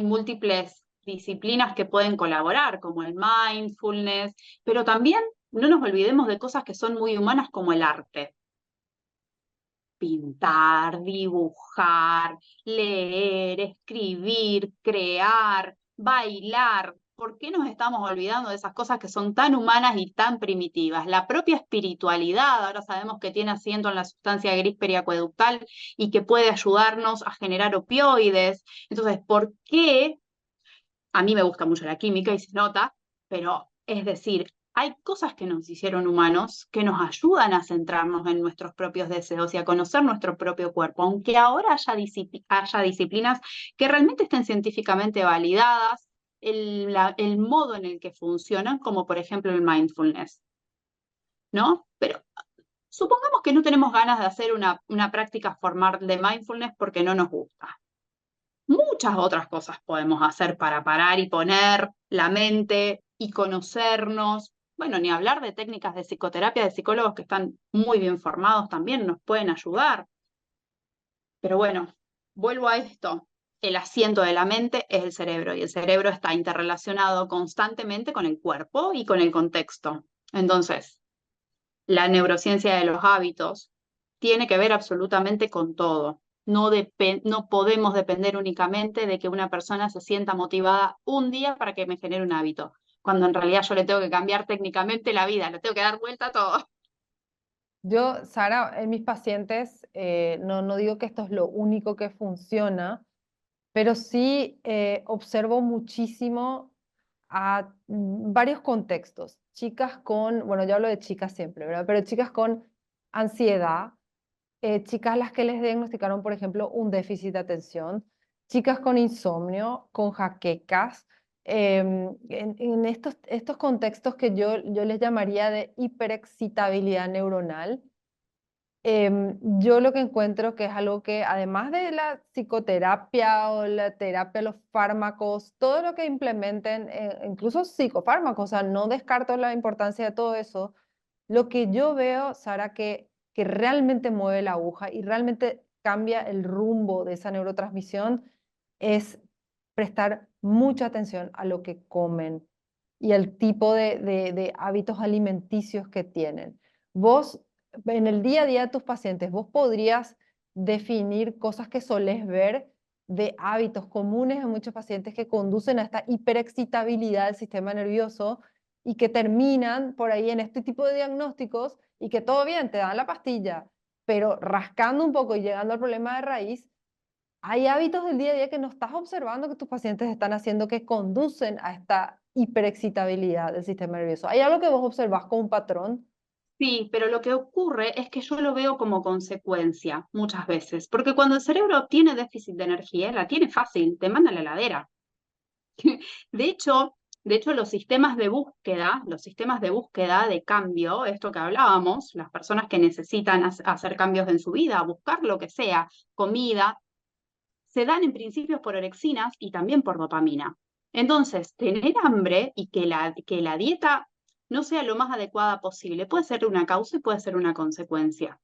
múltiples disciplinas que pueden colaborar, como el mindfulness, pero también no nos olvidemos de cosas que son muy humanas como el arte. Pintar, dibujar, leer, escribir, crear, bailar. ¿Por qué nos estamos olvidando de esas cosas que son tan humanas y tan primitivas? La propia espiritualidad, ahora sabemos que tiene asiento en la sustancia gris periacueductal y que puede ayudarnos a generar opioides. Entonces, ¿por qué? A mí me gusta mucho la química y se nota, pero es decir, hay cosas que nos hicieron humanos que nos ayudan a centrarnos en nuestros propios deseos y a conocer nuestro propio cuerpo, aunque ahora haya disciplinas que realmente estén científicamente validadas, el modo en el que funcionan, como por ejemplo el mindfulness, ¿no? Pero supongamos que no tenemos ganas de hacer una práctica formal de mindfulness porque no nos gusta. Muchas otras cosas podemos hacer para parar y poner la mente y conocernos. Bueno, ni hablar de técnicas de psicoterapia de psicólogos que están muy bien formados también nos pueden ayudar. Pero bueno, vuelvo a esto. El asiento de la mente es el cerebro y el cerebro está interrelacionado constantemente con el cuerpo y con el contexto. Entonces, la neurociencia de los hábitos tiene que ver absolutamente con todo. No podemos depender únicamente de que una persona se sienta motivada un día para que me genere un hábito, cuando en realidad yo le tengo que cambiar técnicamente la vida, le tengo que dar vuelta a todo. Yo, Sara, en mis pacientes, no digo que esto es lo único que funciona, pero sí observo muchísimo a varios contextos. Chicas con, bueno, yo hablo de chicas siempre, ¿verdad? Pero chicas con ansiedad, chicas a las que les diagnosticaron, por ejemplo, un déficit de atención, chicas con insomnio, con jaquecas, en estos contextos que yo les llamaría de hiperexcitabilidad neuronal. Yo lo que encuentro que es algo que además de la psicoterapia o la terapia, los fármacos, todo lo que implementen, incluso psicofármacos, o sea, no descarto la importancia de todo eso. Lo que yo veo, Sara, que realmente mueve la aguja y realmente cambia el rumbo de esa neurotransmisión es prestar mucha atención a lo que comen y el tipo de hábitos alimenticios que tienen. Vos, en el día a día de tus pacientes, vos podrías definir cosas que solés ver de hábitos comunes en muchos pacientes que conducen a esta hiperexcitabilidad del sistema nervioso y que terminan por ahí en este tipo de diagnósticos y que todo bien, te dan la pastilla, pero rascando un poco y llegando al problema de raíz, hay hábitos del día a día que no estás observando que tus pacientes están haciendo que conducen a esta hiperexcitabilidad del sistema nervioso. ¿Hay algo que vos observás como un patrón? Sí, pero lo que ocurre es que yo lo veo como consecuencia muchas veces, porque cuando el cerebro tiene déficit de energía, la tiene fácil, te manda a la heladera. De hecho, los sistemas de búsqueda de cambio, esto que hablábamos, las personas que necesitan hacer cambios en su vida, buscar lo que sea, comida, se dan en principio por orexinas y también por dopamina. Entonces, tener hambre y que la dieta no sea lo más adecuada posible puede ser una causa y puede ser una consecuencia.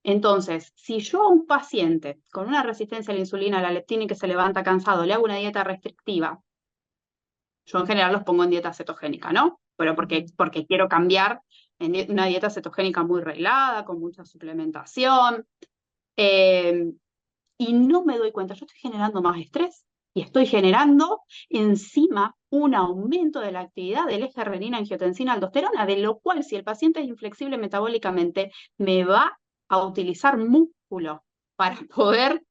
Entonces, si yo a un paciente con una resistencia a la insulina, a la leptina y que se levanta cansado, le hago una dieta restrictiva, yo en general los pongo en dieta cetogénica, ¿no? Pero Ujú. porque quiero cambiar en una dieta cetogénica muy reglada, con mucha suplementación. y no me doy cuenta, yo estoy generando más estrés y estoy generando encima un aumento de la actividad del eje renina-angiotensina-aldosterona, de lo cual si el paciente es inflexible metabólicamente, me va a utilizar músculo para poder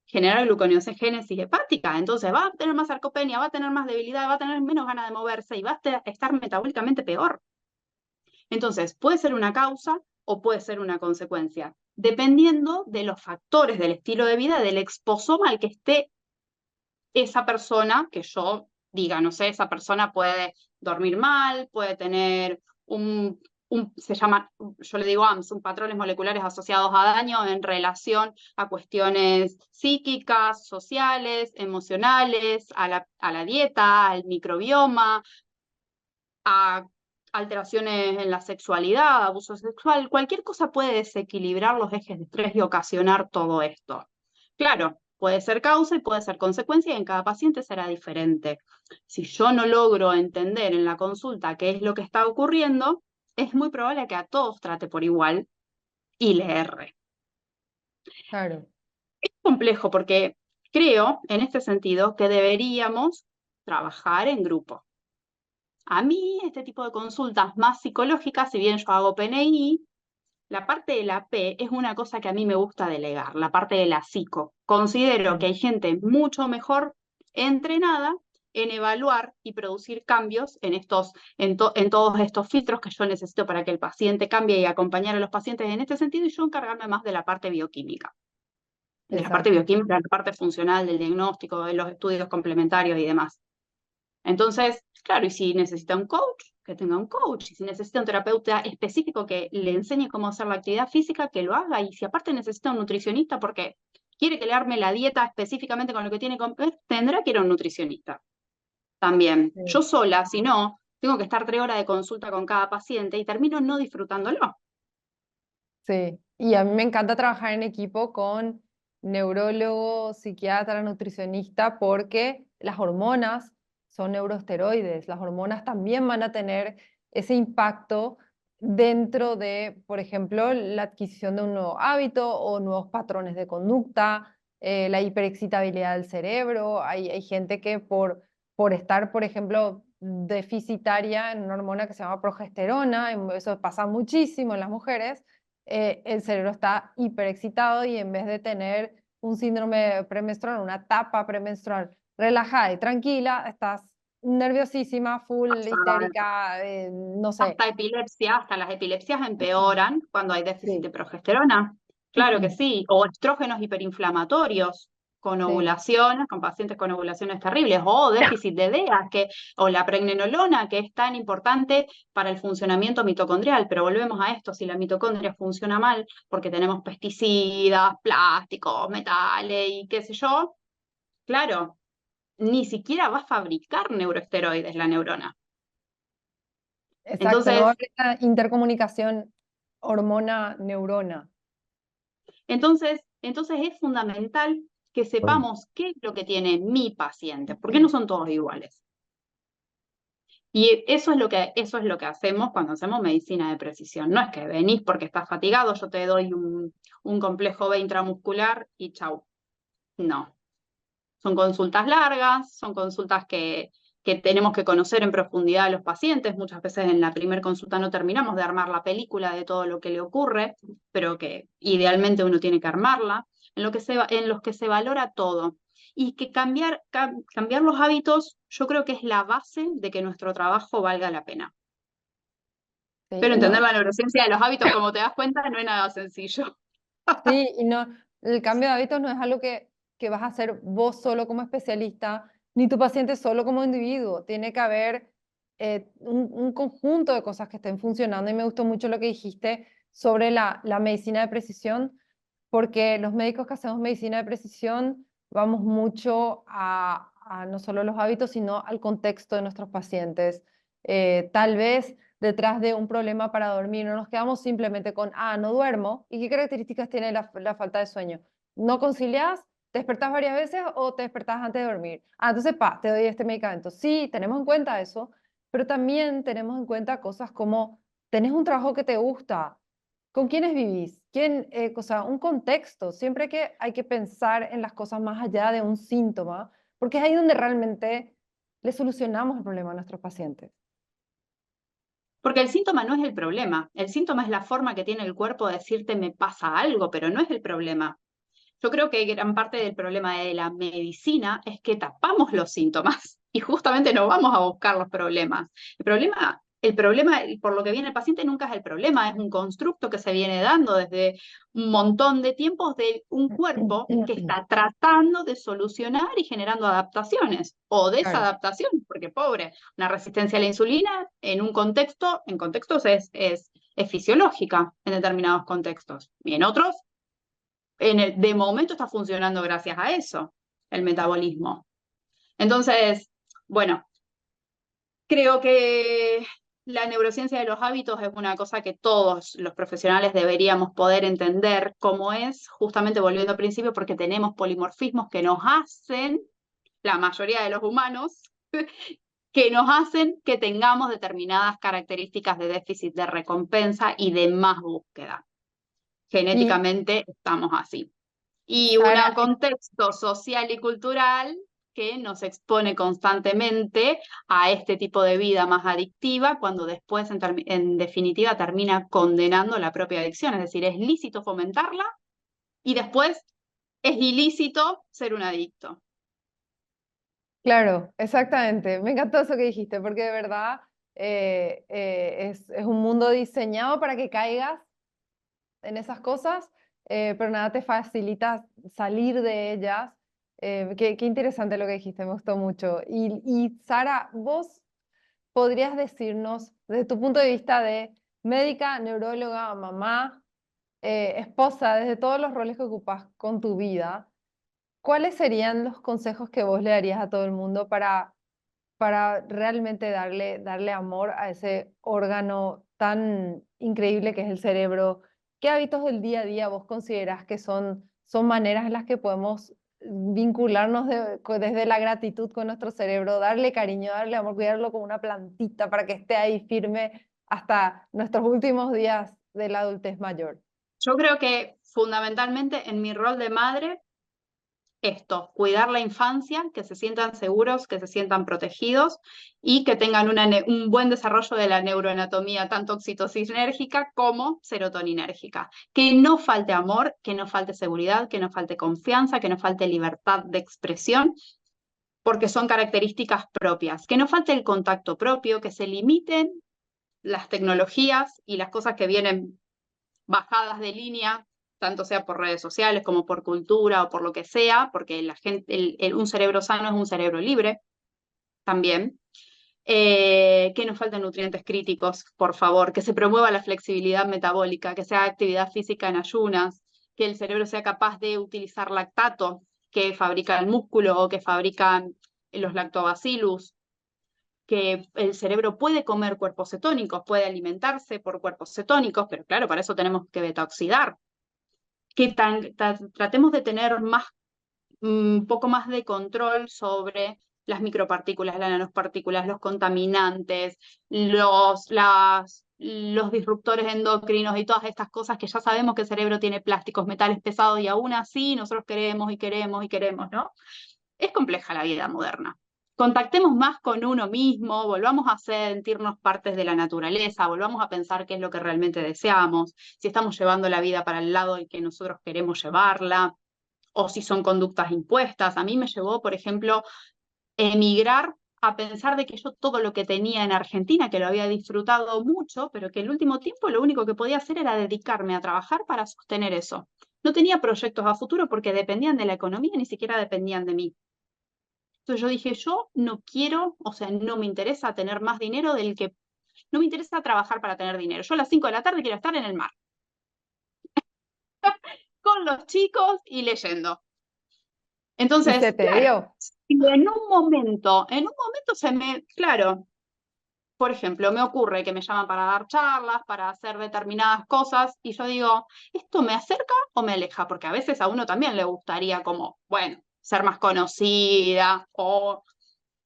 generar gluconeogénesis hepática. Entonces va a tener más sarcopenia, va a tener más debilidad, va a tener menos ganas de moverse y va a estar metabólicamente peor. Entonces, puede ser una causa o puede ser una consecuencia, dependiendo de los factores del estilo de vida, del exposoma al que esté esa persona, que yo diga, no sé, esa persona puede dormir mal, puede tener se llama, yo le digo AMS, patrones moleculares asociados a daño en relación a cuestiones psíquicas, sociales, emocionales, a la dieta, al microbioma, a alteraciones en la sexualidad, abuso sexual, cualquier cosa puede desequilibrar los ejes de estrés y ocasionar todo esto. Claro, puede ser causa y puede ser consecuencia y en cada paciente será diferente. Si yo no logro entender en la consulta qué es lo que está ocurriendo, es muy probable que a todos trate por igual y le erre. Claro. Es complejo porque creo, en este sentido, que deberíamos trabajar en grupo. A mí, este tipo de consultas más psicológicas, si bien yo hago PNI, la parte de la P es una cosa que a mí me gusta delegar, la parte de la psico. Considero que hay gente mucho mejor entrenada en evaluar y producir cambios en todos estos filtros que yo necesito para que el paciente cambie y acompañar a los pacientes en este sentido y yo encargarme más de la parte bioquímica. De la parte Exacto. bioquímica, de la parte funcional, del diagnóstico, de los estudios complementarios y demás. Entonces, claro, y si necesita un coach, que tenga un coach, y si necesita un terapeuta específico que le enseñe cómo hacer la actividad física, que lo haga, y si aparte necesita un nutricionista porque quiere que le arme la dieta específicamente con lo que tiene que comer, tendrá que ir a un nutricionista también. Sí. Yo sola, si no, tengo que estar 3 horas de consulta con cada paciente y termino no disfrutándolo. Sí, y a mí me encanta trabajar en equipo con neurólogo, psiquiatra, nutricionista, porque las hormonas son neuroesteroides. Las hormonas también van a tener ese impacto dentro de, por ejemplo, la adquisición de un nuevo hábito o nuevos patrones de conducta, la hiperexcitabilidad del cerebro. Hay gente que por estar, por ejemplo, deficitaria en una hormona que se llama progesterona, eso pasa muchísimo en las mujeres, el cerebro está hiperexcitado y en vez de tener un síndrome premenstrual, una etapa premenstrual relajada y tranquila, estás nerviosísima, full histérica, no sé. Hasta epilepsia, hasta las epilepsias empeoran cuando hay déficit de Sí, progesterona. Claro que sí, o estrógenos hiperinflamatorios con sí, ovulaciones, con pacientes con ovulaciones terribles, o déficit de DEA, o la pregnenolona, que es tan importante para el funcionamiento mitocondrial. Pero volvemos a esto, si la mitocondria funciona mal, porque tenemos pesticidas, plásticos, metales y qué sé yo, claro, ni siquiera va a fabricar neuroesteroides la neurona. exacto, no va a Entonces, haber esa intercomunicación hormona-neurona. entonces es fundamental que sepamos qué es lo que tiene mi paciente, porque no son todos iguales. Y eso es lo que hacemos cuando hacemos medicina de precisión. No es que venís porque estás fatigado, yo te doy un complejo B intramuscular y chau. No. Son consultas largas, son consultas que tenemos que conocer en profundidad a los pacientes. Muchas veces en la primera consulta no terminamos de armar la película de todo lo que le ocurre, pero que idealmente uno tiene que armarla, en los que se valora todo. Y que cambiar los hábitos, yo creo que es la base de que nuestro trabajo valga la pena. Sí, Pero entender no, la neurociencia de los hábitos, como te das cuenta, no es nada sencillo. sí, y no, el cambio de hábitos no es algo que vas a hacer vos solo como especialista, ni tu paciente solo como individuo. Tiene que haber un conjunto de cosas que estén funcionando y me gustó mucho lo que dijiste sobre la medicina de precisión, porque los médicos que hacemos medicina de precisión vamos mucho a no solo los hábitos, sino al contexto de nuestros pacientes. Tal vez detrás de un problema para dormir, no nos quedamos simplemente con, no duermo, ¿y qué características tiene la falta de sueño? ¿No concilias? ¿Te despertás varias veces o te despertás antes de dormir? Entonces, te doy este medicamento. Sí, tenemos en cuenta eso, pero también tenemos en cuenta cosas como, ¿tenés un trabajo que te gusta? ¿Con quiénes vivís? ¿Quién, o sea, un contexto? Siempre que hay que pensar en las cosas más allá de un síntoma, porque es ahí donde realmente le solucionamos el problema a nuestros pacientes. Porque el síntoma no es el problema, el síntoma es la forma que tiene el cuerpo de decirte me pasa algo, pero no es el problema. Yo creo que gran parte del problema de la medicina es que tapamos los síntomas y justamente no vamos a buscar los problemas. El problema, por lo que viene el paciente nunca es el problema, es un constructo que se viene dando desde un montón de tiempos de un cuerpo que está tratando de solucionar y generando adaptaciones o Claro. desadaptaciones, porque pobre, una resistencia a la insulina en un contexto, en contextos es fisiológica en determinados contextos y en otros de momento está funcionando gracias a eso, el metabolismo. Entonces, bueno, creo que la neurociencia de los hábitos es una cosa que todos los profesionales deberíamos poder entender cómo es, justamente volviendo al principio, porque tenemos polimorfismos que nos hacen, la mayoría de los humanos, que nos hacen que tengamos determinadas características de déficit de recompensa y de más búsqueda. Y Genéticamente estamos así. Y un Sara, contexto social y cultural que nos expone constantemente a este tipo de vida más adictiva, cuando después, en definitiva, termina condenando la propia adicción. Es decir, es lícito fomentarla y después es ilícito ser un adicto. claro, exactamente. Me encantó eso que dijiste, porque de verdad es un mundo diseñado para que caigas en esas cosas, pero nada te facilita salir de ellas. Qué interesante lo que dijiste, me gustó mucho. Y Sara, vos podrías decirnos, desde tu punto de vista de médica, neuróloga, mamá, esposa, desde todos los roles que ocupas con tu vida, ¿cuáles serían los consejos que vos le darías a todo el mundo para realmente darle amor a ese órgano tan increíble que es el cerebro? ¿Qué hábitos del día a día vos considerás que son maneras en las que podemos vincularnos desde la gratitud con nuestro cerebro, darle cariño, darle amor, cuidarlo como una plantita para que esté ahí firme hasta nuestros últimos días de la adultez mayor? Yo creo que fundamentalmente en mi rol de madre, esto, cuidar la infancia, que se sientan seguros, que se sientan protegidos y que tengan un buen desarrollo de la neuroanatomía, tanto oxitocinérgica como serotoninérgica. Que no falte amor, que no falte seguridad, que no falte confianza, que no falte libertad de expresión, porque son características propias. Que no falte el contacto propio, que se limiten las tecnologías y las cosas que vienen bajadas de línea, tanto sea por redes sociales como por cultura o por lo que sea, porque la gente, un cerebro sano es un cerebro libre también. Que no falten nutrientes críticos, por favor, que se promueva la flexibilidad metabólica, que sea actividad física en ayunas, que el cerebro sea capaz de utilizar lactato que fabrica el músculo o que fabrican los lactobacillus, que el cerebro puede comer cuerpos cetónicos, puede alimentarse por cuerpos cetónicos, pero claro, para eso tenemos que beta-oxidar. Que tratemos de tener un poco más de control sobre las micropartículas, las nanopartículas, los contaminantes, los disruptores endocrinos y todas estas cosas que ya sabemos que el cerebro tiene plásticos, metales pesados y aún así nosotros queremos y queremos y queremos, ¿no? Es compleja la vida moderna. Contactemos más con uno mismo, volvamos a sentirnos partes de la naturaleza, volvamos a pensar qué es lo que realmente deseamos, si estamos llevando la vida para el lado en que nosotros queremos llevarla, o si son conductas impuestas. A mí me llevó, por ejemplo, emigrar a pensar de que yo todo lo que tenía en Argentina, que lo había disfrutado mucho, pero que el último tiempo lo único que podía hacer era dedicarme a trabajar para sostener eso. No tenía proyectos a futuro porque dependían de la economía, ni siquiera dependían de mí. Entonces yo dije, yo no quiero, o sea, no me interesa tener más dinero del que, no me interesa trabajar para tener dinero. Yo a las 5 de la tarde quiero estar en el mar, con los chicos y leyendo. Y se Entonces, te claro, dio. y en un momento claro, por ejemplo, me ocurre que me llaman para dar charlas, para hacer determinadas cosas, y yo digo, ¿esto me acerca o me aleja? Porque a veces a uno también le gustaría como, bueno, ser más conocida o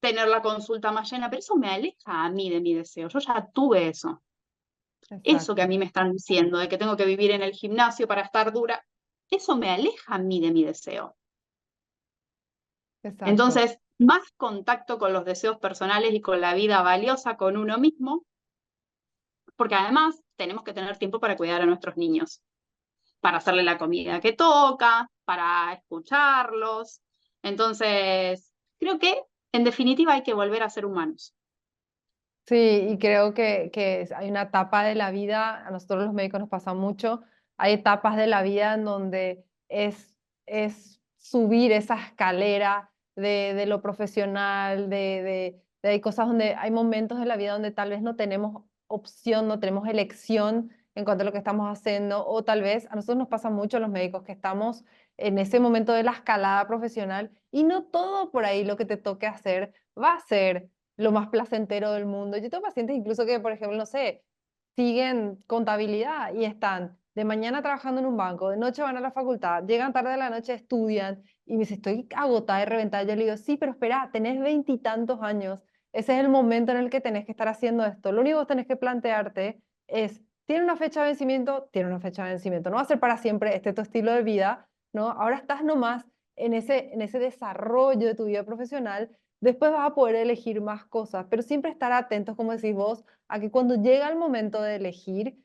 tener la consulta más llena, pero eso me aleja a mí de mi deseo. Yo ya tuve eso. Eso que a exacto, mí me están diciendo, de que tengo que vivir en el gimnasio para estar dura, eso me aleja a mí de mi deseo. exacto. Entonces, más contacto con los deseos personales y con la vida valiosa con uno mismo, porque además tenemos que tener tiempo para cuidar a nuestros niños, para hacerle la comida que toca, para escucharlos. Entonces, creo que en definitiva hay que volver a ser humanos. Sí, y creo que hay una etapa de la vida, a nosotros los médicos nos pasa mucho, hay etapas de la vida en donde es subir esa escalera de lo profesional, de hay cosas donde, hay momentos de la vida donde tal vez no tenemos opción, no tenemos elección en cuanto a lo que estamos haciendo, o tal vez a nosotros nos pasa mucho a los médicos que estamos en ese momento de la escalada profesional y no todo por ahí lo que te toque hacer va a ser lo más placentero del mundo. Yo tengo pacientes incluso que, por ejemplo, no sé, siguen contabilidad y están de mañana trabajando en un banco, de noche van a la facultad, llegan tarde de la noche, estudian y me dice, estoy agotada y reventada. Yo le digo, sí, pero espera, tenés veintitantos años, ese es el momento en el que tenés que estar haciendo esto. Lo único que tenés que plantearte es, ¿tiene una fecha de vencimiento? Tiene una fecha de vencimiento. No va a ser para siempre este tu estilo de vida, ¿no? Ahora estás nomás en ese desarrollo de tu vida profesional. Después vas a poder elegir más cosas, pero siempre estar atentos, como decís vos, a que cuando llega el momento de elegir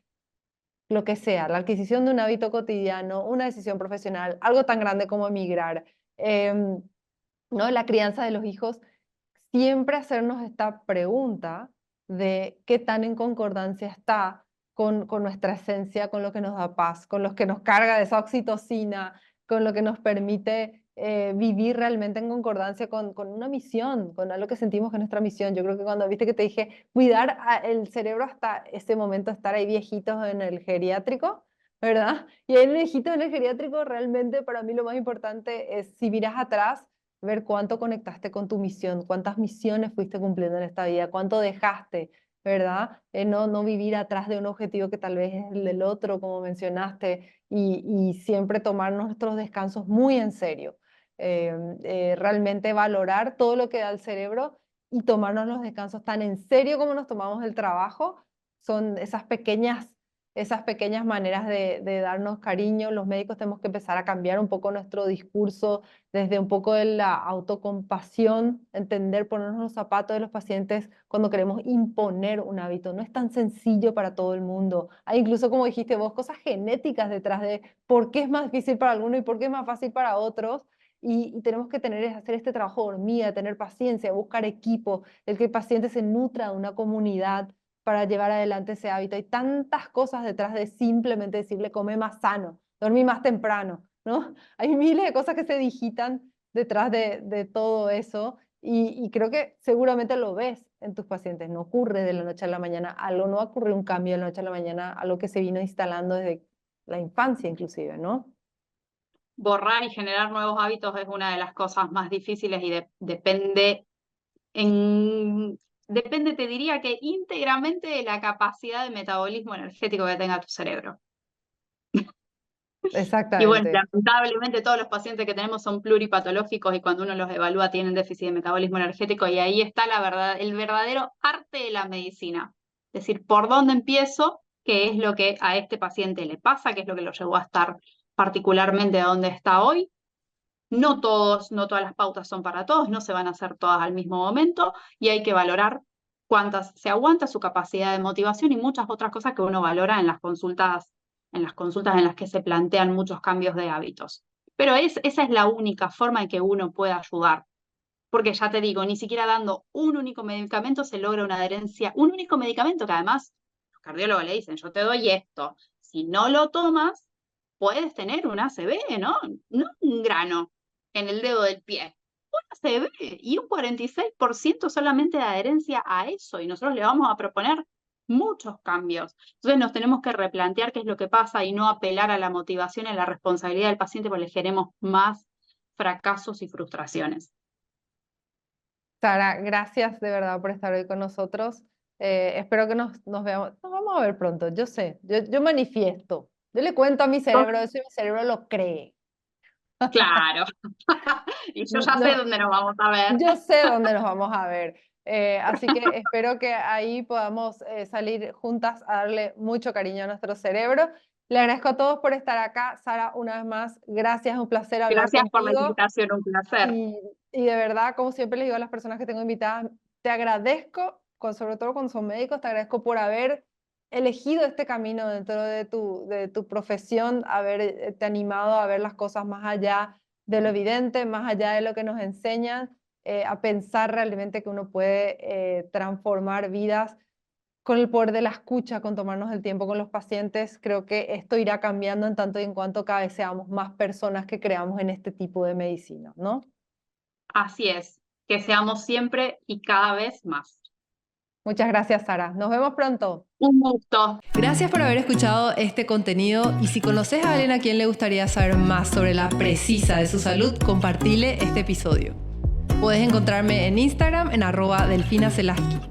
lo que sea, la adquisición de un hábito cotidiano, una decisión profesional, algo tan grande como emigrar, ¿no? La crianza de los hijos, siempre hacernos esta pregunta de qué tan en concordancia está con nuestra esencia, con lo que nos da paz, con lo que nos carga de esa oxitocina, con lo que nos permite vivir realmente en concordancia con una misión, con algo que sentimos que es nuestra misión. Yo creo que cuando viste que te dije cuidar el cerebro hasta ese momento, estar ahí viejitos en el geriátrico, ¿verdad? Y ahí viejitos en el geriátrico, realmente para mí lo más importante es si miras atrás, ver cuánto conectaste con tu misión, cuántas misiones fuiste cumpliendo en esta vida, cuánto dejaste, ¿verdad? No vivir atrás de un objetivo que tal vez es el del otro, como mencionaste, y siempre tomar nuestros descansos muy en serio. Realmente valorar todo lo que da el cerebro y tomarnos los descansos tan en serio como nos tomamos el trabajo, son esas pequeñas maneras de darnos cariño. Los médicos tenemos que empezar a cambiar un poco nuestro discurso desde un poco de la autocompasión, entender, ponernos los zapatos de los pacientes cuando queremos imponer un hábito. No es tan sencillo para todo el mundo. Hay incluso, como dijiste vos, cosas genéticas detrás de por qué es más difícil para algunos y por qué es más fácil para otros. Y tenemos que hacer este trabajo de hormiga, tener paciencia, buscar equipo, el que el paciente se nutra de una comunidad para llevar adelante ese hábito. Hay tantas cosas detrás de simplemente decirle come más sano, dormir más temprano, ¿no? Hay miles de cosas que se digitan detrás de todo eso y creo que seguramente lo ves en tus pacientes. No ocurre de la noche a la mañana algo, no ocurre un cambio de la noche a la mañana, algo que se vino instalando desde la infancia inclusive, ¿no? Borrar y generar nuevos hábitos es una de las cosas más difíciles y en, depende, te diría que íntegramente de la capacidad de metabolismo energético que tenga tu cerebro. Y bueno, Exactamente. lamentablemente todos los pacientes que tenemos son pluripatológicos y cuando uno los evalúa tienen déficit de metabolismo energético y ahí está la verdad, el verdadero arte de la medicina. Es decir, por dónde empiezo, qué es lo que a este paciente le pasa, qué es lo que lo llevó a estar particularmente a donde está hoy. No todos, no todas las pautas son para todos, no se van a hacer todas al mismo momento y hay que valorar cuántas se aguanta, su capacidad de motivación y muchas otras cosas que uno valora en las consultas en las que se plantean muchos cambios de hábitos. Pero esa es la única forma en que uno puede ayudar. Porque ya te digo, ni siquiera dando un único medicamento se logra una adherencia, un único medicamento que además los cardiólogos le dicen, yo te doy esto, si no lo tomas, puedes tener un ACV, ¿no? No un grano en el dedo del pie, un ACV y un 46% solamente de adherencia a eso y nosotros le vamos a proponer muchos cambios. Entonces nos tenemos que replantear qué es lo que pasa y no apelar a la motivación y a la responsabilidad del paciente porque le queremos más fracasos y frustraciones. Sara, gracias de verdad por estar hoy con nosotros. Espero que nos veamos. Nos vamos a ver pronto, yo sé, yo manifiesto. Yo le cuento a mi cerebro eso y mi cerebro lo cree. Claro. Y yo ya sé No, dónde nos vamos a ver. yo sé dónde nos vamos a ver. Así que espero que ahí podamos salir juntas a darle mucho cariño a nuestro cerebro. Le agradezco a todos por estar acá. Sara, una vez más, gracias, es un placer hablar Gracias por la contigo. invitación, un placer. Y de verdad, como siempre les digo a las personas que tengo invitadas, te agradezco, sobre todo cuando son médicos, te agradezco por haber elegido este camino dentro de tu profesión, haberte animado a ver las cosas más allá de lo evidente, más allá de lo que nos enseñan, a pensar realmente que uno puede transformar vidas con el poder de la escucha, con tomarnos el tiempo con los pacientes. Creo que esto irá cambiando en tanto y en cuanto cada vez seamos más personas que creamos en este tipo de medicina, ¿no? Así es, que seamos siempre y cada vez más. Muchas gracias, Sara. Nos vemos pronto. Un gusto. Gracias por haber escuchado este contenido y si conoces a alguien a quien le gustaría saber más sobre la precisa de su salud, compartile este episodio. Puedes encontrarme en Instagram en @delfinacelaski.